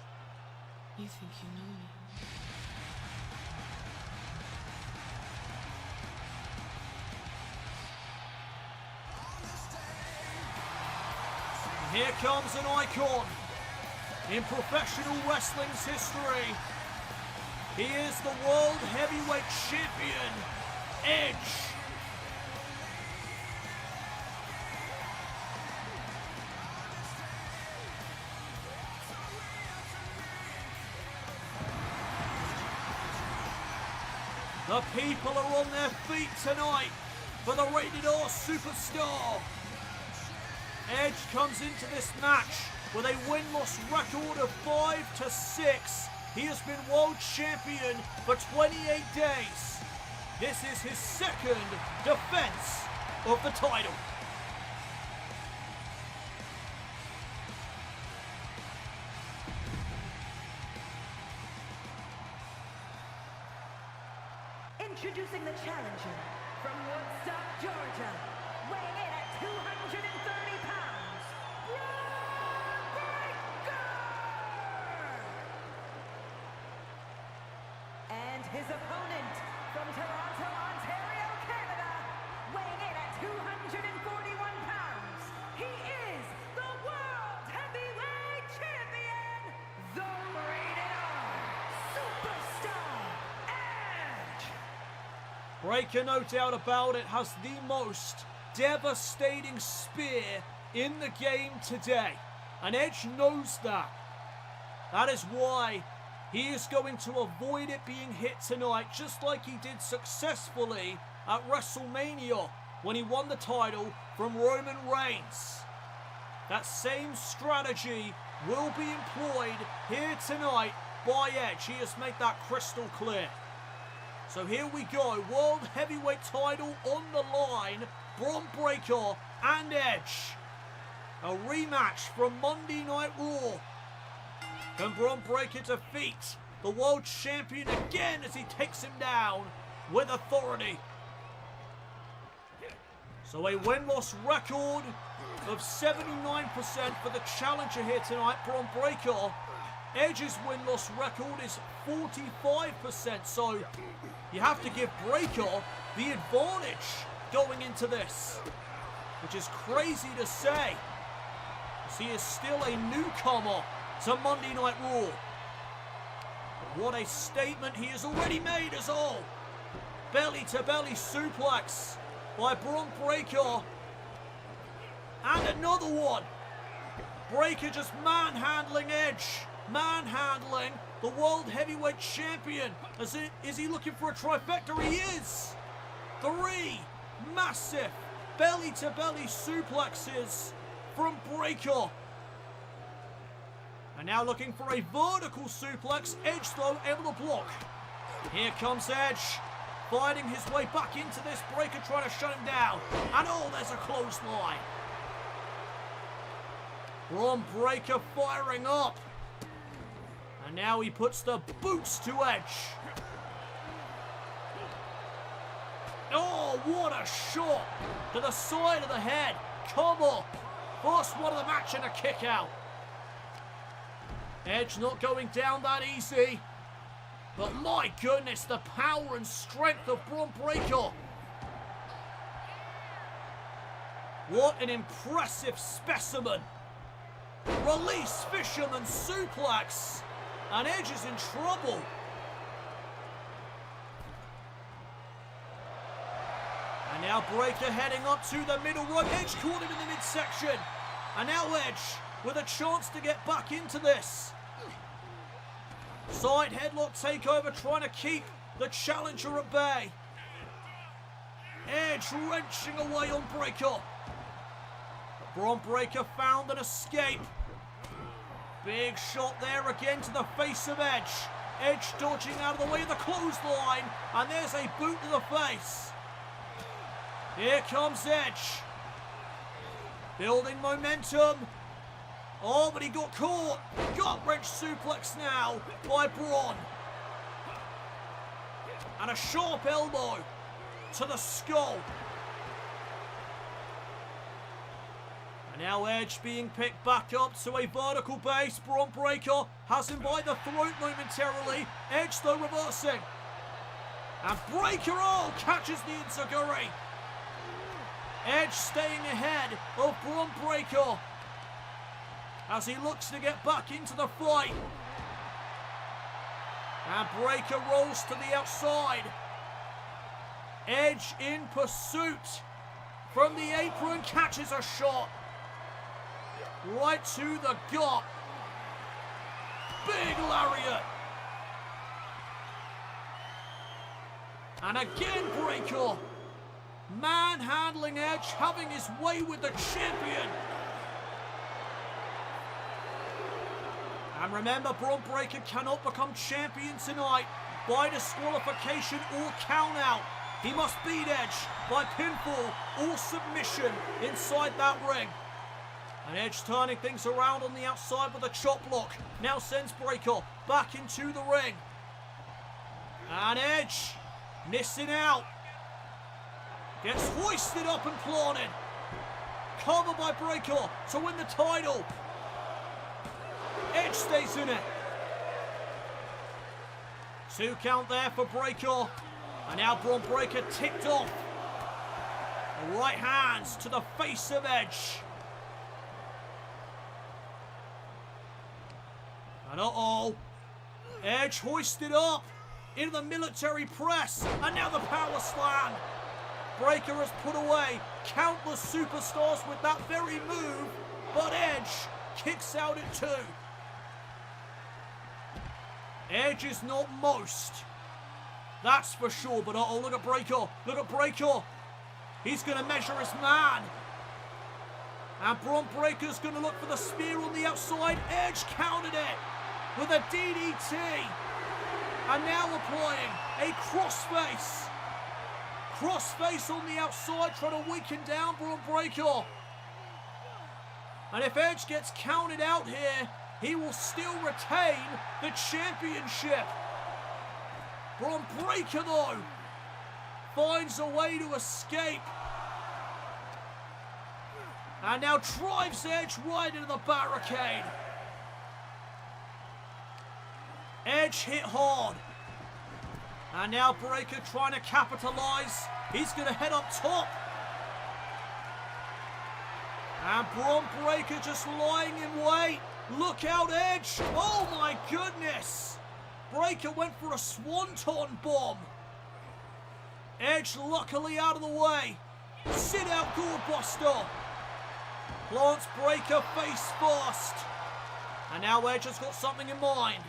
You think you know me? Here comes an icon in professional wrestling's history. He is the World Heavyweight Champion, Edge. The people are on their feet tonight for the Rated R Superstar. Edge comes into this match with a win-loss record of 5-6. He has been world champion for 28 days. This is his second defense of the title. Introducing the challenger from Woodstock, Georgia, weighing in at 230 pounds, Bron Breakker! And his opponent from Toronto, Ontario, Canada, weighing in at 241 pounds, he is the World Heavyweight Champion, the Rated R Superstar, Edge! Breakker, no doubt about it, has the most devastating spear in the game today. And Edge knows that. That is why he is going to avoid it being hit tonight, just like he did successfully at WrestleMania when he won the title from Roman Reigns. That same strategy will be employed here tonight by Edge. He has made that crystal clear. So here we go, World Heavyweight title on the line, Bron Breakker and Edge. A rematch from Monday Night Raw. Can Bron Breakker defeat the World Champion again as he takes him down with authority? So a win-loss record of 79% for the challenger here tonight, Bron Breakker. Edge's win-loss record is 45%, so you have to give Breakker the advantage going into this. which is crazy to say, as he is still a newcomer to Monday Night Raw. But what a statement he has already made as all. Belly-to-belly suplex by Bron Breakker. And another one. Breakker just manhandling Edge. Manhandling the World Heavyweight Champion. Is he looking for a trifecta? He is. 3 massive belly-to-belly suplexes from Breakker. And now looking for a vertical suplex. Edge though able to block. Here comes Edge. Fighting his way back into this. Breakker trying to shut him down. And oh, there's a clothesline. Bron Breakker firing up. And now he puts the boots to Edge. Oh, what a shot to the side of the head. Cover. First one of the match and a kick out. Edge not going down that easy. But my goodness, the power and strength of Bron Breakker. What an impressive specimen. Release Fisherman suplex. And Edge is in trouble. And now Breakker heading up to the middle rope. Edge caught him in the midsection. And now Edge with a chance to get back into this. Side headlock takeover, trying to keep the challenger at bay. Edge wrenching away on Breakker. Bron Breakker found an escape. Big shot there again to the face of Edge. Edge dodging out of the way of the clothesline. And there's a boot to the face. Here comes Edge. Building momentum. Oh, but he got caught. Gut-wrench suplex now by Bron. And a sharp elbow to the skull. And now Edge being picked back up to a vertical base. Bron Breakker has him by the throat momentarily. Edge though reversing. And Breakker catches the enziguri. Edge staying ahead of Bron Breakker as he looks to get back into the fight. And Breakker rolls to the outside. Edge in pursuit from the apron, catches a shot right to the gut. Big lariat. And again Breakker manhandling Edge, having his way with the champion. And remember, Bron Breakker cannot become champion tonight by disqualification or count out. He must beat Edge by pinfall or submission inside that ring. And Edge turning things around on the outside with a chop block. Now sends Breakker back into the ring. And Edge missing out. Gets hoisted up and planted. Covered by Breakker to win the title. Edge stays in it. 2 count there for Breakker. And now Bron Breakker ticked off. The right hands to the face of Edge. And uh-oh. Edge hoisted up into the military press. And now the power slam. Breakker has put away countless superstars with that very move. But Edge kicks out at 2. Edge is not most. That's for sure. But uh-oh, look at Breakker. Look at Breakker. He's going to measure his man. And Bron Breakker's going to look for the spear on the outside. Edge countered it with a DDT. And now applying a crossface. Crossface on the outside, trying to weaken down Bron Breakker. And if Edge gets counted out here, he will still retain the championship. Bron Breakker, though, finds a way to escape. And now drives Edge right into the barricade. Edge hit hard. And now Breakker trying to capitalize. He's going to head up top. And Bron Breakker just lying in wait. Look out, Edge. Oh my goodness. Breakker went for a swanton bomb. Edge luckily out of the way. Sit out, Gourdbuster. Plants Breakker face first. And now Edge has got something in mind.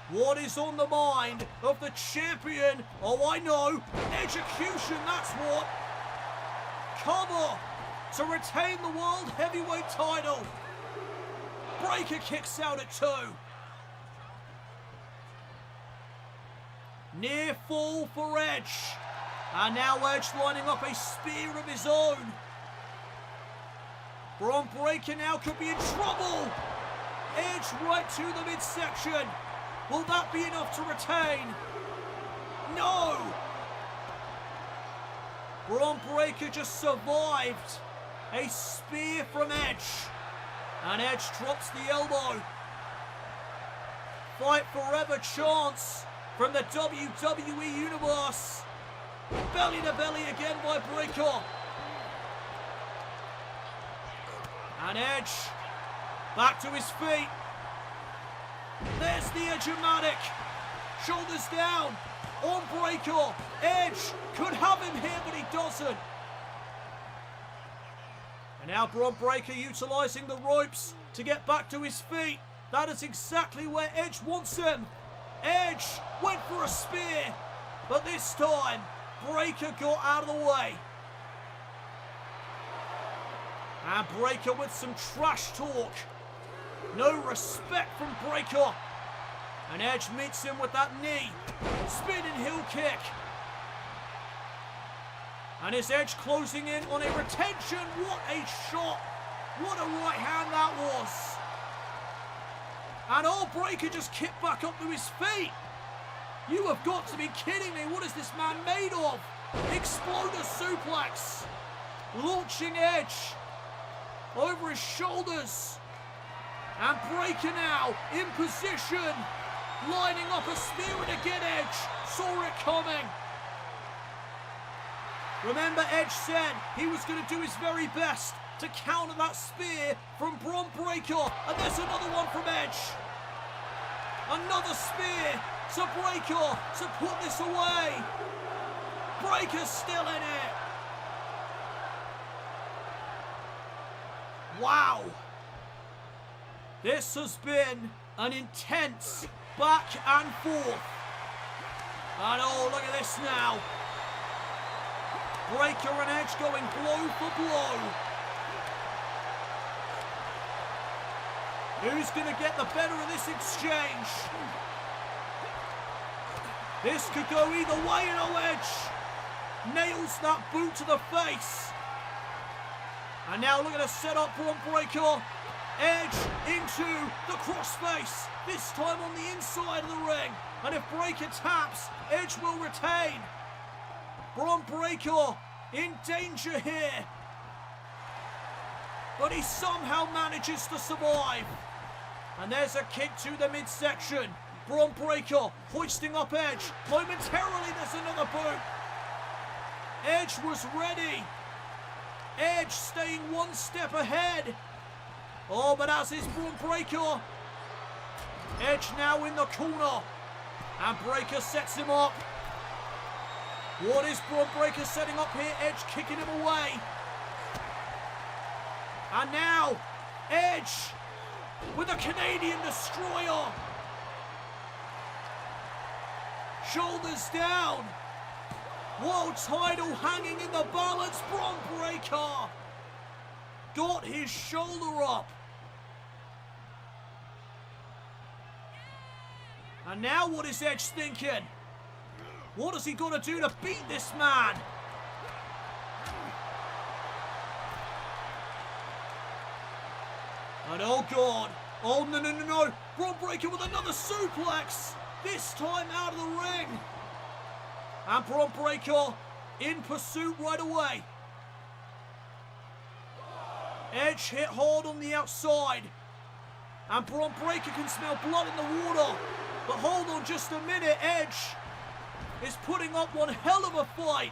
What is on the mind of the champion? Oh, I know. Execution, that's what. Cover to retain the World Heavyweight title. Breakker kicks out at 2. Near fall for Edge. And now Edge lining up a spear of his own. Bron Breakker now could be in trouble. Edge right to the midsection. Will that be enough to retain? No! Bron Breakker just survived a spear from Edge. And Edge drops the elbow. Fight forever chance from the WWE Universe. Belly to belly again by Breakker. And Edge back to his feet. There's the Edge-o-matic. Shoulders down on Breakker. Edge could have him here, but he doesn't. And now Bron Breakker utilising the ropes to get back to his feet. That is exactly where Edge wants him. Edge went for a spear, but this time Breakker got out of the way. And Breakker with some trash talk. No respect from Breakker. And Edge meets him with that knee. Spinning heel kick. And is Edge closing in on a retention? What a shot. What a right hand that was. And oh, Breakker just kicked back up to his feet. You have got to be kidding me. What is this man made of? Exploder suplex. Launching Edge over his shoulders. And Breakker now in position. Lining up a spear and again Edge saw it coming. Remember, Edge said he was going to do his very best to counter that spear from Bron Breakker. And there's another one from Edge. Another spear to Breakker to put this away. Breakker's still in it. Wow. This has been an intense back and forth. And oh, look at this now. Breakker and Edge going blow for blow. Who's going to get the better of this exchange? This could go either way, and oh, Edge nails that boot to the face. And now look at the setup, Bron Breakker. Edge into the crossface, this time on the inside of the ring. And if Breakker taps, Edge will retain. Bron Breakker in danger here. But he somehow manages to survive. And there's a kick to the midsection. Bron Breakker hoisting up Edge. Momentarily there's another boot. Edge was ready. Edge staying one step ahead. Oh, but as is Bron Breakker. Edge now in the corner. And Breakker sets him up. What is Bron Breakker setting up here? Edge kicking him away. And now, Edge with a Canadian Destroyer. Shoulders down. World title hanging in the balance. Bron Breakker got his shoulder up. And now what is Edge thinking? What has he got to do to beat this man? And oh God. Oh no. Bron Breakker with another suplex. This time out of the ring. And Bron Breakker in pursuit right away. Edge hit hard on the outside. And Bron Breakker can smell blood in the water. But hold on just a minute. Edge is putting up one hell of a fight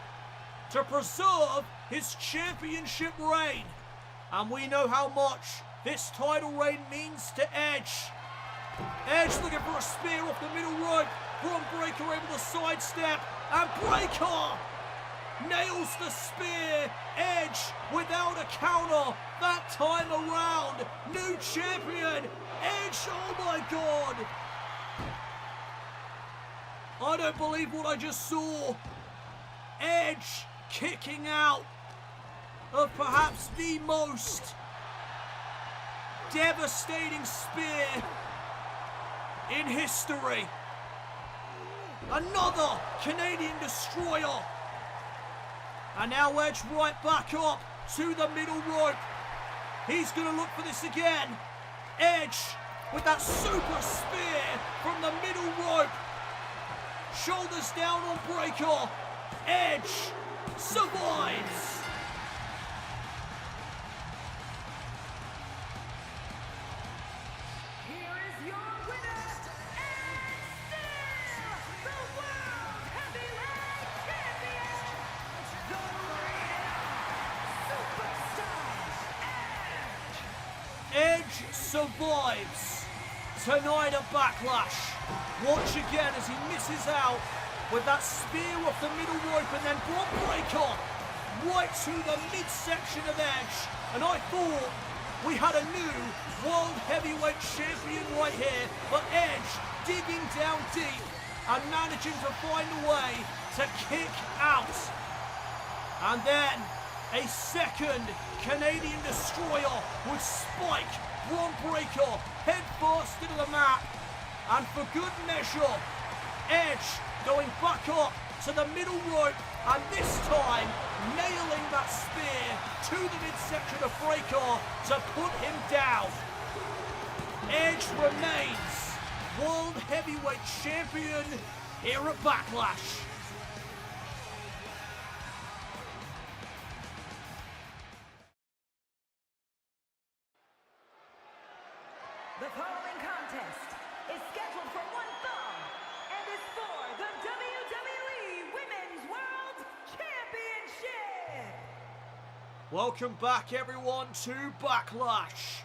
to preserve his championship reign. And we know how much this title reign means to Edge. Edge looking for a spear off the middle rope. Bron Breakker able to sidestep. And Breakker nails the spear. Edge without a counter. That time around. New champion. Edge, oh my God. I don't believe what I just saw. Edge kicking out of perhaps the most devastating spear in history. Another Canadian destroyer. And now Edge right back up to the middle rope. He's going to look for this again. Edge with that super spear from the middle rope. Shoulders down on Breakker. Edge survives. Here is your winner, and still the World Heavyweight Champion, the Superstar Edge. Edge survives tonight at Backlash. Watch again as he misses out with that spear off the middle rope, and then Bron Breakker right to the midsection of Edge. And I thought we had a new World Heavyweight Champion right here, but Edge digging down deep and managing to find a way to kick out. And then a second Canadian destroyer would spike Bron Breakker head first into the mat. And for good measure, Edge going back up to the middle rope, and this time nailing that spear to the midsection of Breakker to put him down. Edge remains World Heavyweight Champion here at Backlash. The following contest is scheduled for one fall and is for the WWE Women's World Championship. Welcome back, everyone, to Backlash.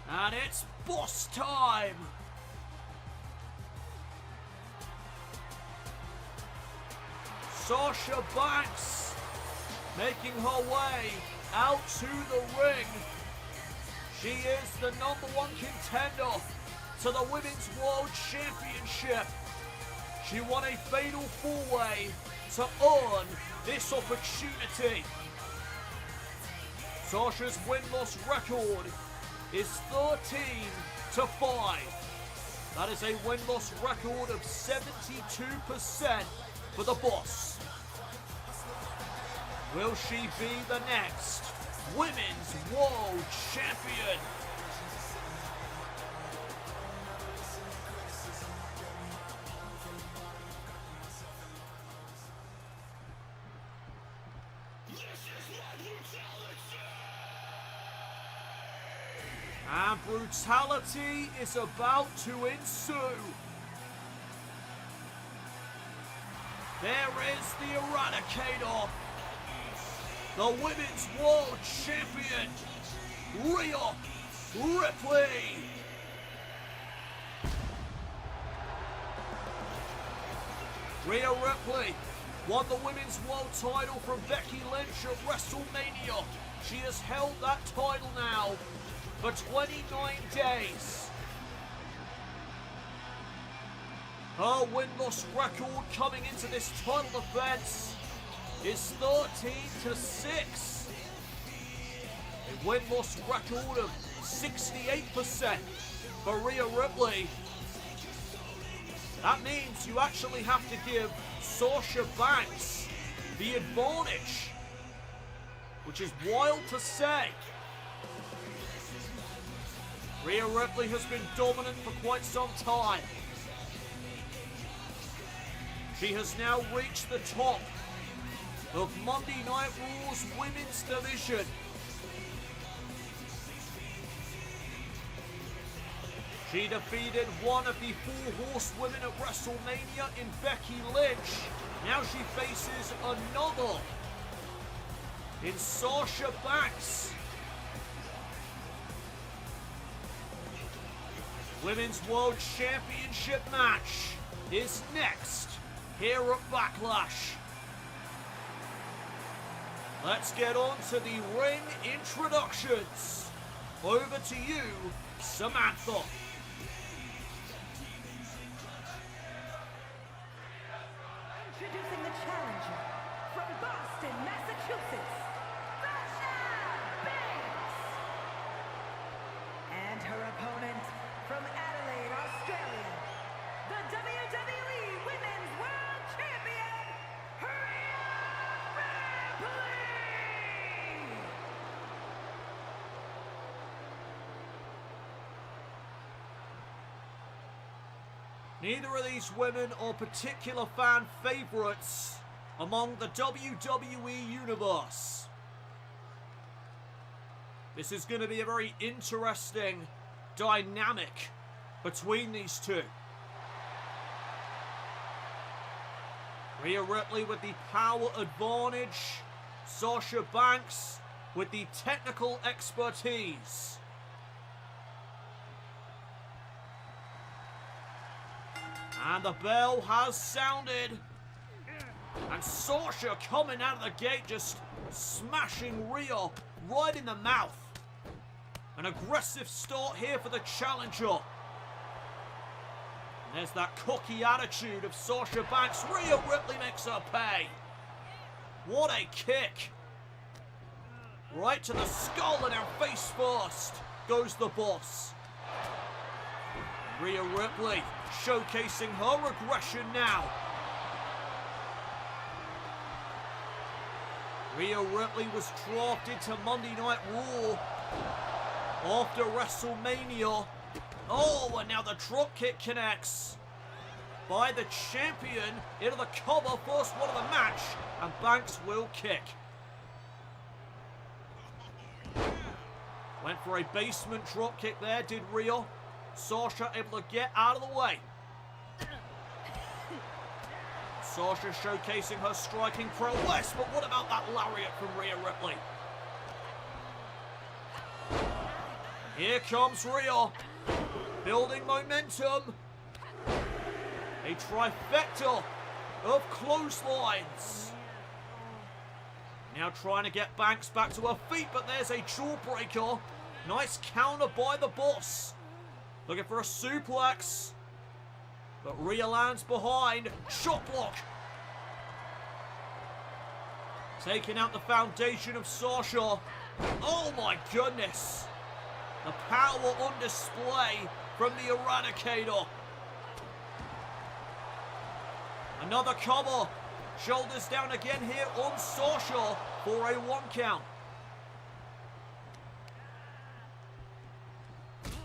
And it's boss time. Sasha Banks making her way out to the ring. She is the #1 contender to the Women's World Championship. She won a fatal 4-way to earn this opportunity. Sasha's win-loss record is 13-5. That is a win-loss record of 72% for the boss. Will she be the next Women's World Champion? And brutality is about to ensue. There is the Eradicator, the Women's World Champion, Rhea Ripley. Rhea Ripley won the Women's World title from Becky Lynch at WrestleMania. She has held that title now for 29 days. Her win-loss record coming into this title defense is 13-6. A win-loss record of 68% for Rhea Ripley. That means you actually have to give Sasha Banks the advantage, which is wild to say. Rhea Ripley has been dominant for quite some time. She has now reached the top of Monday Night Raw's women's division. She defeated one of the 4 horsewomen at WrestleMania in Becky Lynch. Now she faces another in Sasha Banks. Women's World Championship match is next here at Backlash. Let's get on to the ring introductions. Over to you, Samantha. Introducing the challenger from Boston, Massachusetts, Sasha Banks. And her opponent from Adelaide, Australia, the WWE Women's World Champion, Rhea Ripley. Neither of these women are particular fan favorites among the WWE Universe. This is going to be a very interesting dynamic between these two. Rhea Ripley with the power advantage, Sasha Banks with the technical expertise. And the bell has sounded. And Sasha coming out of the gate, just smashing Rhea right in the mouth. An aggressive start here for the challenger. And there's that cocky attitude of Sasha Banks. Rhea Ripley makes her pay. What a kick. Right to the skull, and her face first goes the boss. Rhea Ripley showcasing her aggression now. Rhea Ripley was drafted to Monday Night Raw after WrestleMania. Oh, and now the dropkick connects by the champion into the cover, first one of the match, and Banks will kick. Went for a basement dropkick there, did Rhea. Sasha able to get out of the way. Sasha showcasing her striking prowess, but what about that lariat from Rhea Ripley? Here comes Rhea, building momentum. A trifecta of clotheslines. Now trying to get Banks back to her feet, but there's a jawbreaker. Nice counter by the boss. Looking for a suplex. But Rhea lands behind. Shot block. Taking out the foundation of Sasha. Oh my goodness. The power on display from the Eradicator. Another cover. Shoulders down again here on Sasha for a 1 count.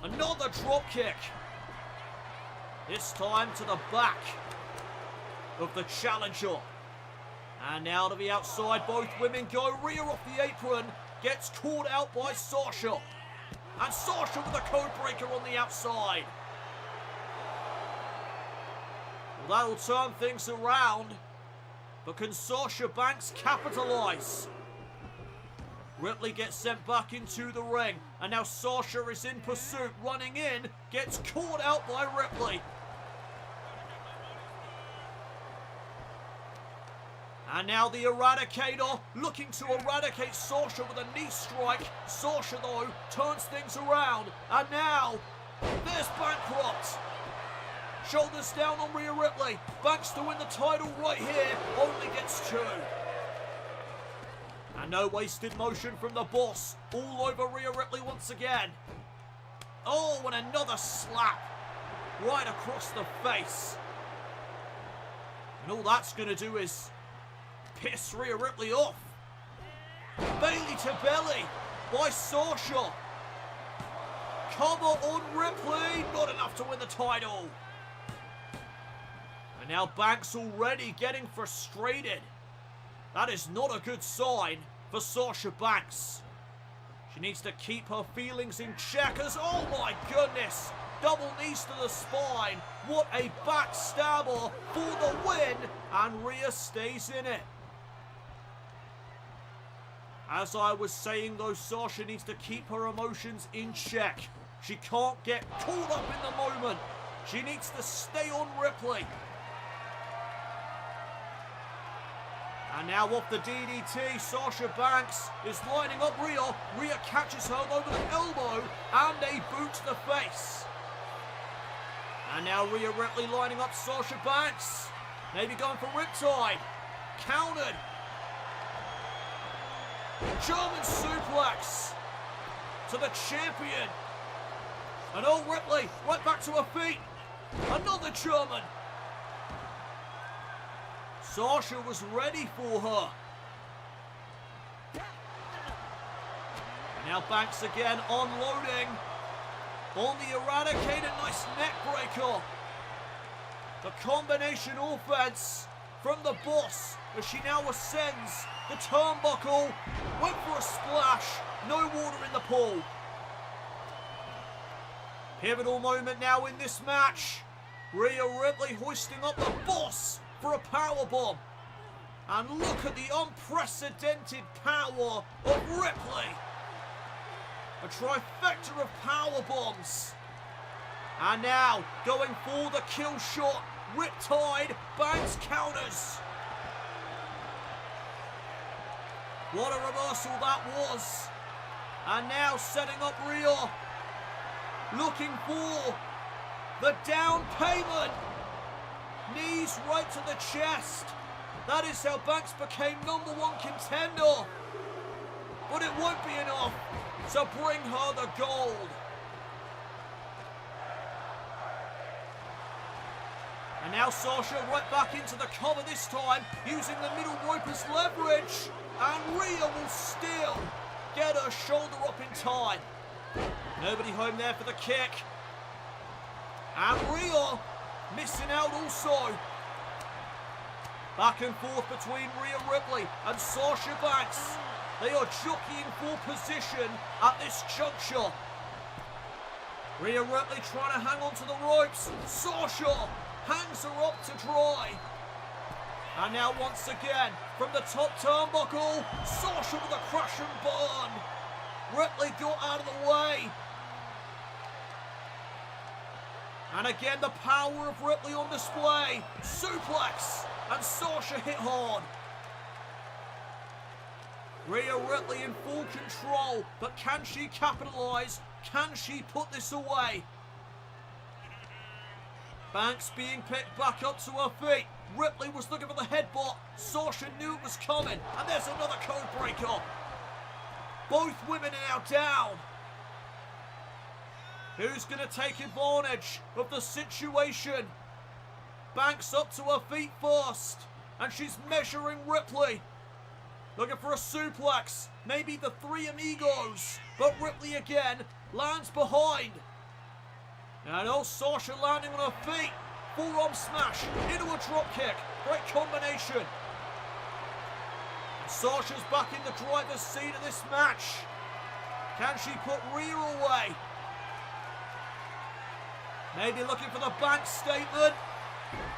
Another drop kick. This time to the back of the challenger. And now to the outside, both women go. Rhea off the apron, gets caught out by Sasha. And Sasha with a code breaker on the outside. Well, that'll turn things around. But can Sasha Banks capitalize? Ripley gets sent back into the ring. And now Sasha is in pursuit, running in, gets caught out by Ripley. And now the Eradicator looking to eradicate Sasha with a knee strike. Sasha, though, turns things around. And now, there's Bankrupt. Shoulders down on Rhea Ripley. Banks to win the title right here. Only gets 2. And no wasted motion from the boss. All over Rhea Ripley once again. Oh, and another slap. Right across the face. And all that's going to do is piss Rhea Ripley off. Bailey to belly by Sasha. Cover on Ripley. Not enough to win the title. And now Banks already getting frustrated. That is not a good sign for Sasha Banks. She needs to keep her feelings in check as, oh my goodness, double knees to the spine. What a backstabber for the win, and Rhea stays in it. As I was saying though, Sasha needs to keep her emotions in check. She can't get caught up in the moment. She needs to stay on Ripley. And now off the DDT, Sasha Banks is lining up Rhea. Rhea catches her over the elbow and a boot to the face. And now Rhea Ripley lining up Sasha Banks. Maybe going for Riptide. Countered. German suplex to the champion. And oh, Ripley right back to her feet. Another German. Sasha was ready for her. Now Banks again unloading on the Eradicator. Nice neck breaker. The combination offense from the boss as she now ascends the turnbuckle. Went for a splash. No water in the pool. Pivotal moment now in this match. Rhea Ripley hoisting up the boss for a powerbomb. And look at the unprecedented power of Ripley. A trifecta of powerbombs. And now going for the kill shot. Riptide, Banks counters. What a reversal that was. And now setting up Rhea. Looking for the down payment. Knees right to the chest. That is how Banks became #1 contender. But it won't be enough to bring her the gold. And now Sasha right back into the cover this time, using the middle rope as leverage. And Rhea will still get her shoulder up in time. Nobody home there for the kick. And Rhea missing out also. Back and forth between Rhea Ripley and Sasha Banks. They are jockeying for position at this juncture. Rhea Ripley trying to hang on to the ropes. Sasha hangs her up to dry. And now once again, from the top turnbuckle, Sasha with a crash and burn. Ripley got out of the way. And again, the power of Ripley on display. Suplex, and Sasha hit hard. Rhea Ripley in full control, but can she capitalize? Can she put this away? Banks being picked back up to her feet. Ripley was looking for the headbutt. Sasha knew it was coming. And there's another code breaker. Both women are now down. Who's going to take advantage of the situation? Banks up to her feet first. And she's measuring Ripley. Looking for a suplex. Maybe the Three Amigos. But Ripley again lands behind. And oh, Sasha landing on her feet. Forearm smash into a drop kick. Great combination. And Sasha's back in the driver's seat of this match. Can she put Rhea away? Maybe looking for the Banks statement.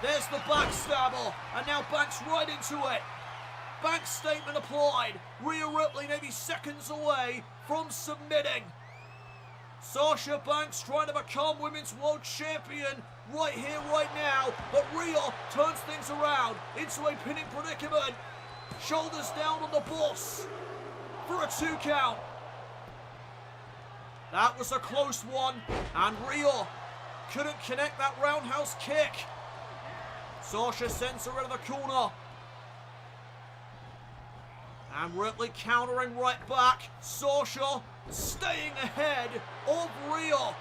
There's the backstabber. And now Banks right into it. Banks statement applied. Rhea Ripley maybe seconds away from submitting. Sasha Banks trying to become Women's World Champion right here, right now. But Rhea turns things around into a pinning predicament. Shoulders down on the boss for a 2 count. That was a close one. And Rhea couldn't connect that roundhouse kick. Sasha sends her into the corner. And Ripley countering right back. Sasha staying ahead of Rhea.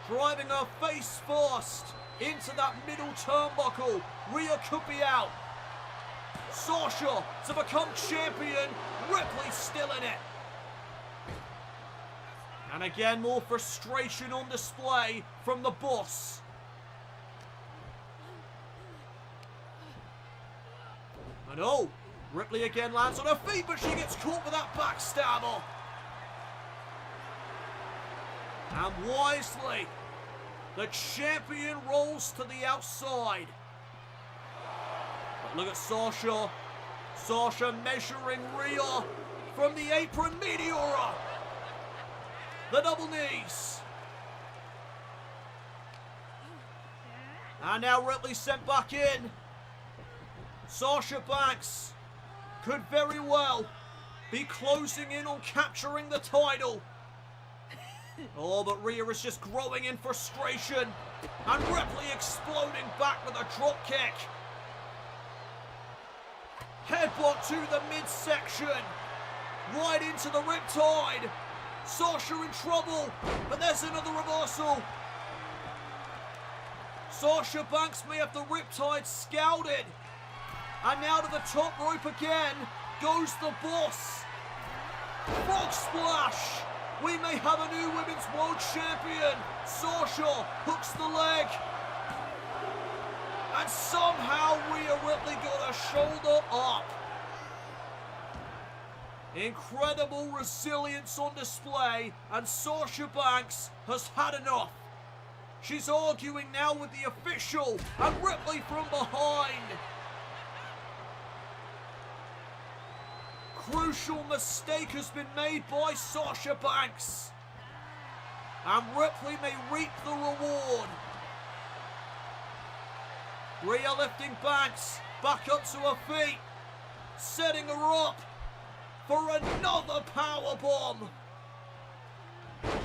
Driving her face first into that middle turnbuckle. Rhea could be out. Sasha to become champion. Ripley still in it. And again, more frustration on display from the boss. And oh, Ripley again lands on her feet, but she gets caught with that backstabber. And wisely, the champion rolls to the outside. But look at Sasha. Sasha measuring Rhea from the apron, Meteora. The double knees. And now Ripley sent back in. Sasha Banks could very well be closing in on capturing the title. Oh, but Rhea is just growing in frustration. And Ripley exploding back with a drop kick. Headbutt to the midsection. Right into the riptide. Sasha in trouble, but there's another reversal. Sasha Banks may have the riptide scouted. And now to the top rope again goes the boss. Frog splash. We may have a new Women's World Champion. Sasha hooks the leg. And somehow Rhea Ripley got her shoulder up. Incredible resilience on display, and Sasha Banks has had enough. She's arguing now with the official, and Ripley from behind. Crucial mistake has been made by Sasha Banks. And Ripley may reap the reward. Rhea lifting Banks back up to her feet, setting her up for another powerbomb.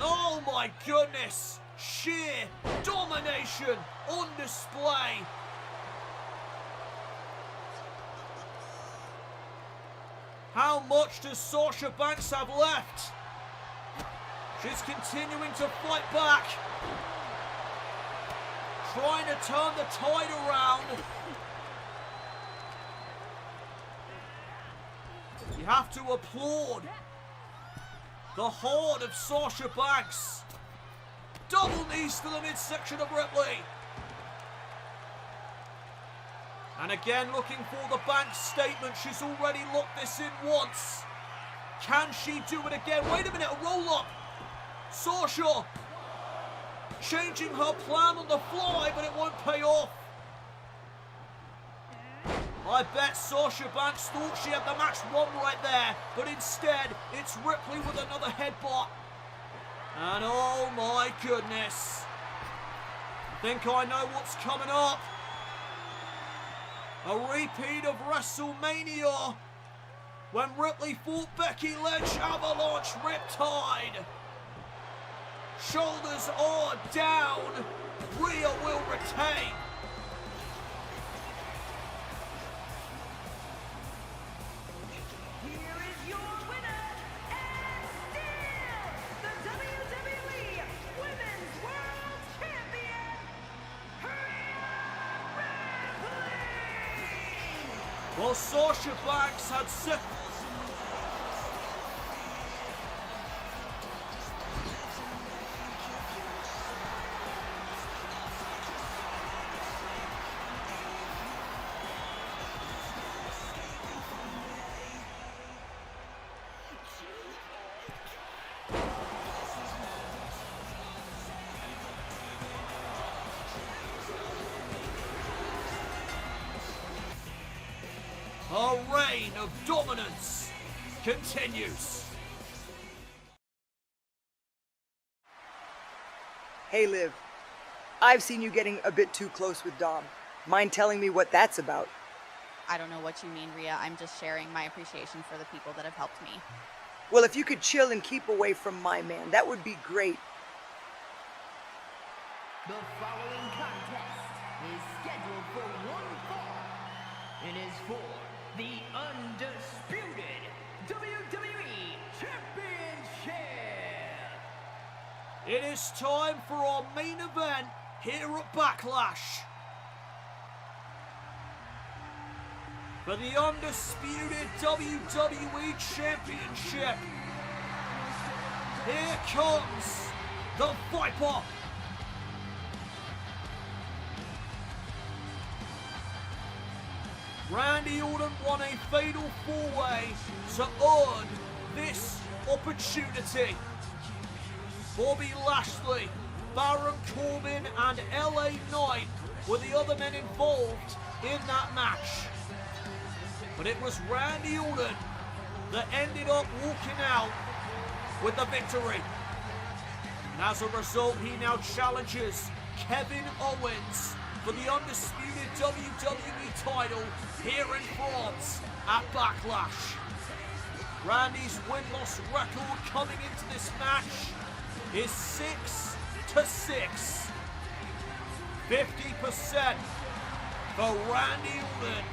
Oh my goodness, sheer domination on display. How much does Sasha Banks have left? She's continuing to fight back. Trying to turn the tide around. You have to applaud the heart of Sasha Banks. Double knees to the midsection of Ripley. And again, looking for the Banks statement. She's already locked this in once. Can she do it again? Wait a minute, a roll-up. Sasha changing her plan on the fly, but it won't pay off. I bet Sasha Banks thought she had the match won right there, but instead, it's Ripley with another headbutt. And oh my goodness. I think I know what's coming up. A repeat of WrestleMania when Ripley fought Becky Lynch, Avalanche Riptide. Shoulders are down. Rhea will retain. Here is your winner, and still the WWE Women's World Champion, Rhea Ripley! Well, Sasha Banks had set. Her reign of dominance continues. Hey Liv, I've seen you getting a bit too close with Dom. Mind telling me what that's about? I don't know what you mean, Rhea. I'm just sharing my appreciation for the people that have helped me. Well, if you could chill and keep away from my man, that would be great. The following contest is scheduled for one fall. It is for the Undisputed WWE Championship. It is time for our main event here at Backlash. For the Undisputed WWE Championship. Here comes the Viper. Randy Orton won a fatal four-way to earn this opportunity. Bobby Lashley, Baron Corbin and LA Knight were the other men involved in that match. But it was Randy Orton that ended up walking out with the victory. And as a result, he now challenges Kevin Owens for the undisputed WWE title here in France at Backlash. Randy's win-loss record coming into this match is 6-6. 50% for Randy Orton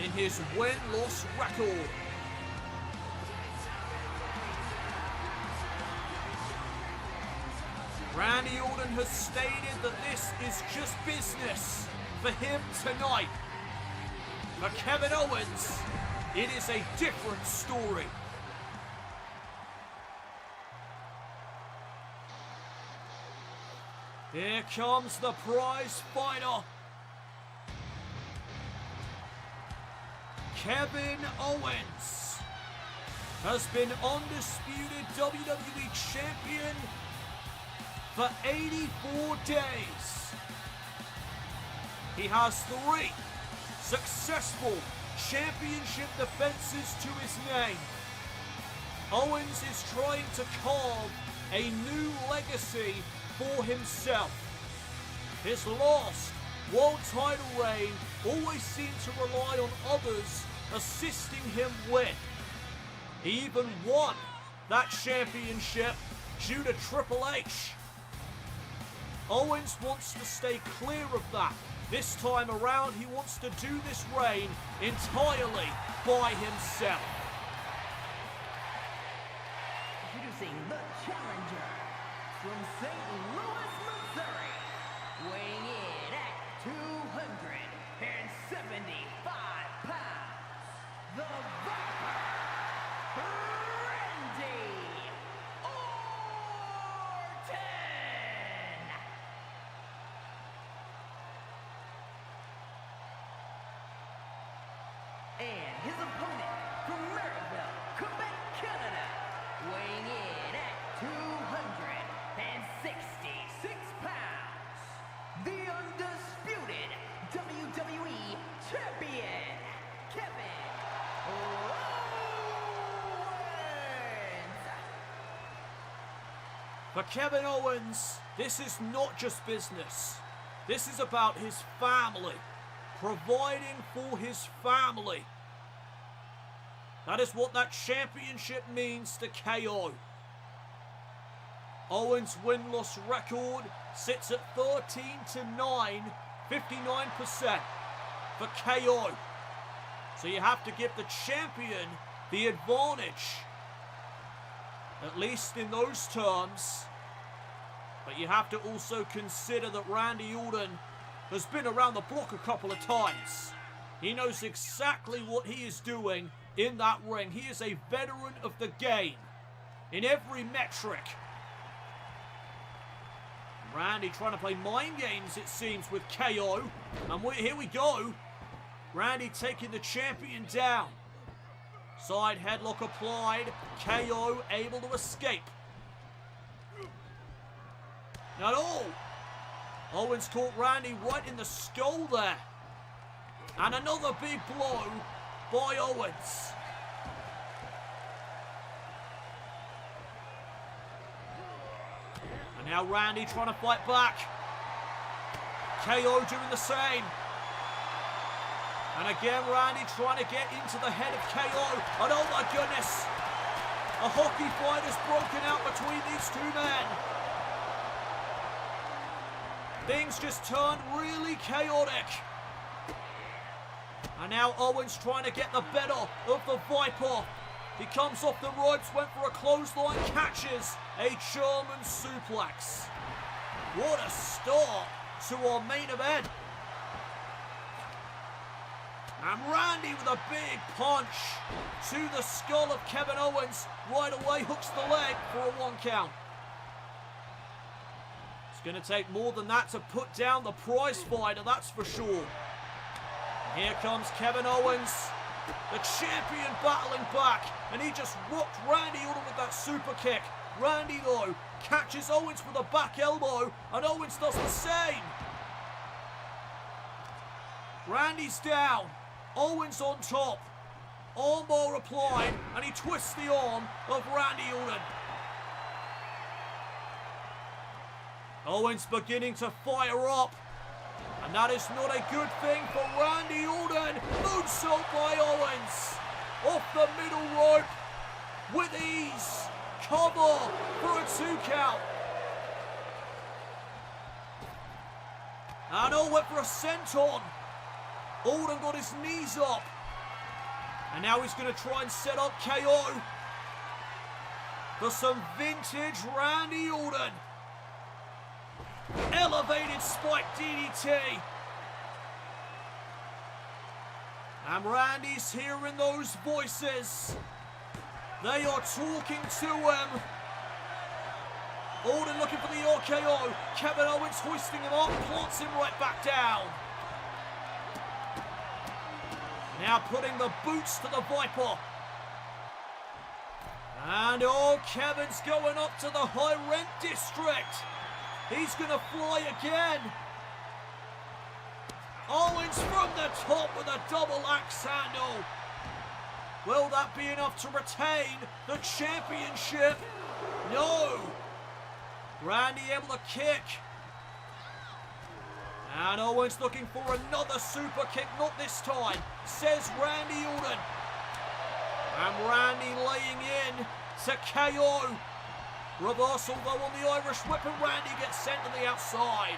in his win-loss record. Randy Orton has stated that this is just business for him tonight. For Kevin Owens, it is a different story. Here comes the prize fighter. Kevin Owens has been undisputed WWE champion for 84 days. He has 3 successful championship defenses to his name. Owens is trying to carve a new legacy for himself. His last world title reign always seemed to rely on others assisting him win. He even won that championship due to Triple H. Owens wants to stay clear of that. This time around, he wants to do this reign entirely by himself. Introducing the challenger from St. Louis, Missouri, weighing in at 275 pounds, the Viper, Randy Orton. And his opponent from Marysville, Quebec, Canada, weighing in at 266 pounds, the undisputed WWE Champion, Kevin Owens. For Kevin Owens, this is not just business. This is about his family, providing for his family. That is what that championship means to KO. Owens' win-loss record sits at 13-9, 59% for KO. So you have to give the champion the advantage, at least in those terms. But you have to also consider that Randy Orton has been around the block a couple of times. He knows exactly what he is doing in that ring. He is a veteran of the game in every metric. Randy trying to play mind games, it seems, with KO. And here we go. Randy taking the champion down. Side headlock applied. KO able to escape. Not all. Owens caught Randy right in the skull there. And another big blow by Owens. And now Randy trying to fight back. KO doing the same. And again Randy trying to get into the head of KO. And oh my goodness. A hockey fight has broken out between these two men. Things just turned really chaotic. And now Owens trying to get the better of the Viper. He comes off the ropes, went for a clothesline, catches a German suplex. What a start to our main event. And Randy with a big punch to the skull of Kevin Owens. Right away hooks the leg for a 1 count. It's going to take more than that to put down the prize fighter, that's for sure. Here comes Kevin Owens, the champion battling back, and he just rocked Randy Orton with that super kick. Randy, though, catches Owens with a back elbow, and Owens does the same. Randy's down, Owens on top, armbar KO applied, and he twists the arm of Randy Orton. Owens beginning to fire up, and that is not a good thing for Randy Orton. Moonsault by Owens, off the middle rope, with ease, cover for a 2 count. And went for a senton. Orton got his knees up, and now he's going to try and set up KO for some vintage Randy Orton. Elevated spike DDT. And Randy's hearing those voices. They are talking to him. Orton looking for the RKO. Kevin Owens hoisting him up, plants him right back down. Now putting the boots to the Viper. And Kevin's going up to the high rent district. He's going to fly again. Owens from the top with a double axe handle. Will that be enough to retain the championship? No. Randy able to kick. And Owens looking for another super kick, not this time, says Randy Orton. And Randy laying in to KO. Reversal though on the Irish whip, and Randy gets sent to the outside.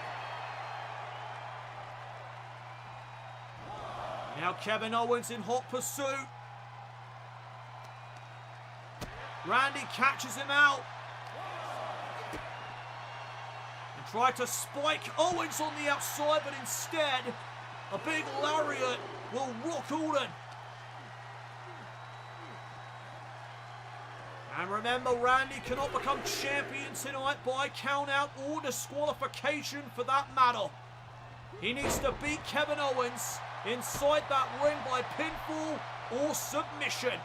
Now Kevin Owens in hot pursuit. Randy catches him out. And tried to spike Owens on the outside, but instead, a big lariat will rock Orton. And remember, Randy cannot become champion tonight by count out or disqualification for that matter. He needs to beat Kevin Owens inside that ring by pinfall or submission.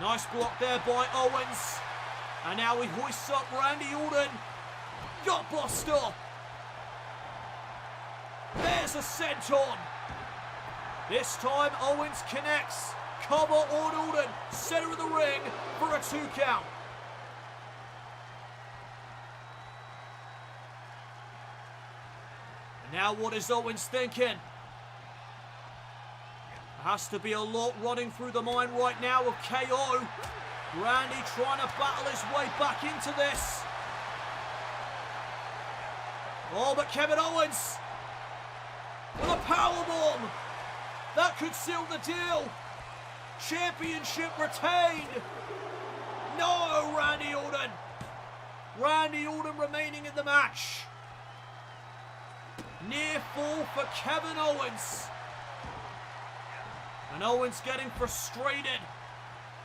Nice block there by Owens. And now he hoists up Randy Orton. Gutbuster. There's a senton. This time Owens connects. Cover on Orton, center of the ring for a 2 count. And now what is Owens thinking? There has to be a lot running through the mind right now of KO. Randy trying to battle his way back into this. Oh, but Kevin Owens with a powerbomb. That could seal the deal. Championship retained. No, Randy Orton. Randy Orton remaining in the match. Near fall for Kevin Owens. And Owens getting frustrated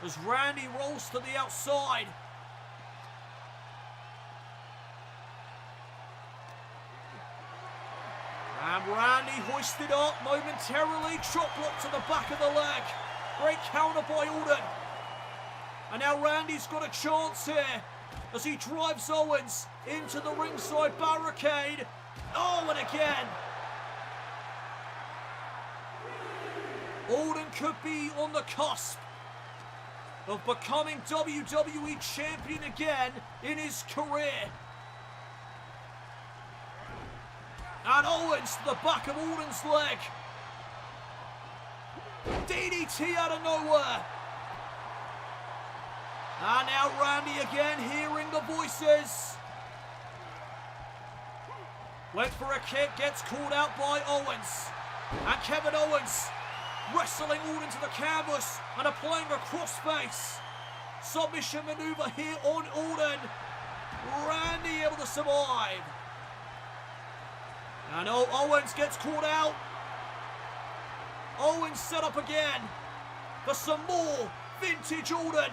as Randy rolls to the outside. And Randy hoisted up momentarily. Chop block to the back of the leg. Great counter by Orton. And now Randy's got a chance here as he drives Owens into the ringside barricade. Oh, and again. Orton could be on the cusp of becoming WWE Champion again in his career. And Owens to the back of Orton's leg. DDT out of nowhere. And now Randy again hearing the voices. Went for a kick, gets called out by Owens. And Kevin Owens wrestling Orton to the canvas and applying a crossface. Submission maneuver here on Orton. Randy able to survive. And Owens gets called out. Owens set up again for some more vintage Orton.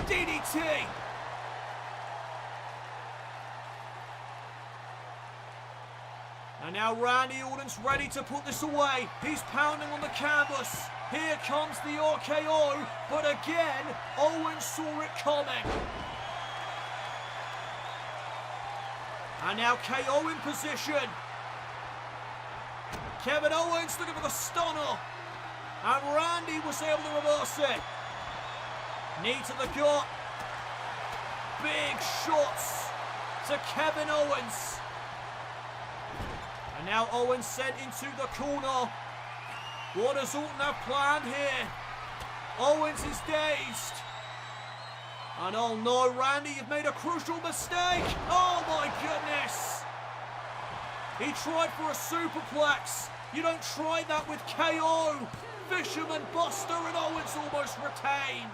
DDT. And now Randy Orton's ready to put this away. He's pounding on the canvas. Here comes the RKO, but again, Owens saw it coming. And now KO in position. Kevin Owens looking for the stunner. And Randy was able to reverse it. Knee to the gut. Big shots to Kevin Owens. And now Owens sent into the corner. What does Orton have planned here? Owens is dazed. And oh no, Randy, you've made a crucial mistake. Oh my goodness. He tried for a superplex. You don't try that with KO. Fisherman Buster, and Owens almost retained.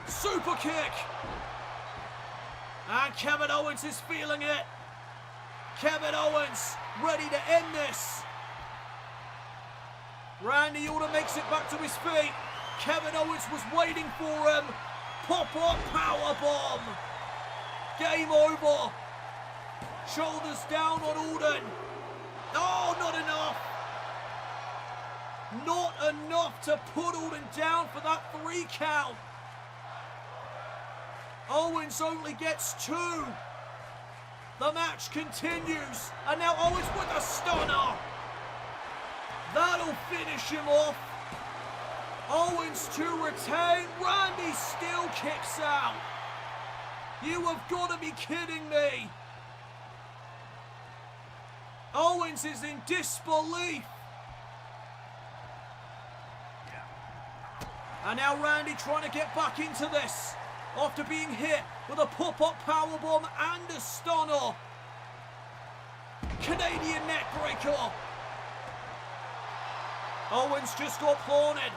Super kick. And Kevin Owens is feeling it. Kevin Owens ready to end this. Randy Orton makes it back to his feet. Kevin Owens was waiting for him. Pop-up powerbomb. Game over. Shoulders down on Orton. Oh, not enough. Not enough to put Orton down for that 3 count. Owens only gets 2. The match continues. And now Owens with a stunner. That'll finish him off. Owens to retain. Randy still kicks out. You have got to be kidding me. Owens is in disbelief. And now Randy trying to get back into this after being hit with a pop-up powerbomb and a stunner. Canadian neckbreaker. Owens just got planted.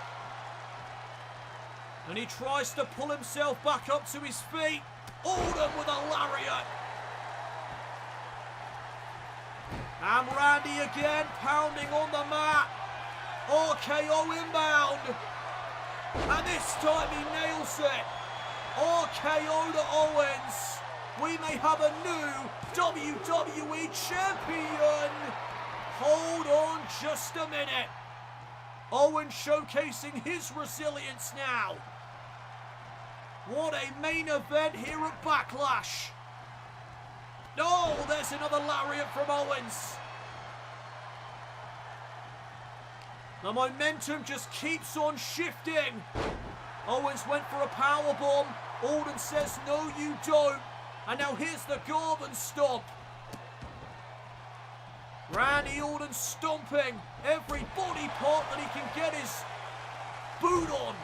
And he tries to pull himself back up to his feet. Orton with a lariat. And Randy again pounding on the mat. RKO inbound. And this time he nails it. RKO to Owens. We may have a new WWE champion. Hold on just a minute. Owens showcasing his resilience now. What a main event here at Backlash. Oh, there's another lariat from Owens. The momentum just keeps on shifting. Owens went for a powerbomb. Orton says, no, you don't. And now here's the Garden Stomp. Randy Orton stomping every body part that he can get his boot on.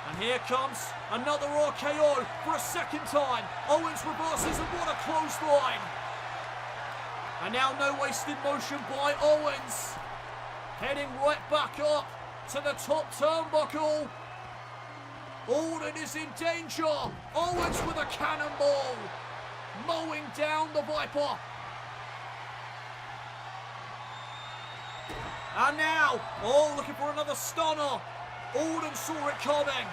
And here comes another RKO for a second time. Owens reverses, and what a clothesline. And now no wasted motion by Owens. Heading right back up to the top turnbuckle. Orton is in danger. Owens with a cannonball. Mowing down the Viper. And now, oh, looking for another stunner. Orton saw it coming.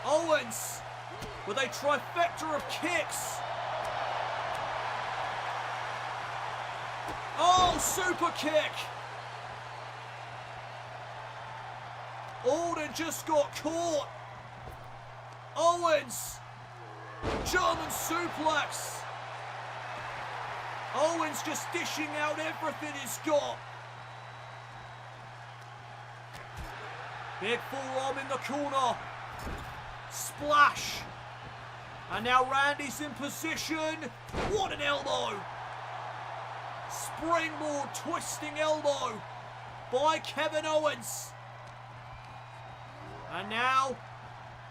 Owens with a trifecta of kicks. Oh, super kick. Orton just got caught. Owens, German suplex. Owens just dishing out everything he's got. Big forearm in the corner. Splash. And now Randy's in position. What an elbow. Springboard twisting elbow by Kevin Owens. And now,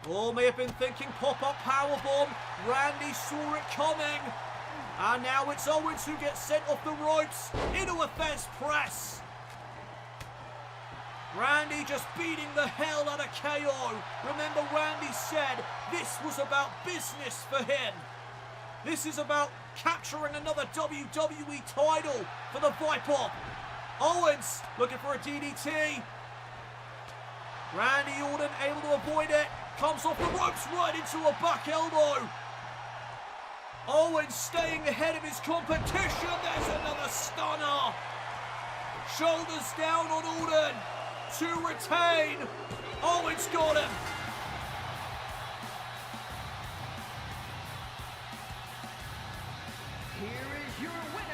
all may have been thinking pop-up powerbomb. Randy saw it coming. And now it's Owens who gets sent off the ropes into a Fez press. Randy just beating the hell out of KO. Remember, Randy said this was about business for him. This is about capturing another WWE title for the Viper. Owens looking for a DDT. Randy Orton able to avoid it. Comes off the ropes right into a back elbow. Owens staying ahead of his competition. There's another stunner. Shoulders down on Orton to retain. Owens got him. here is your winner,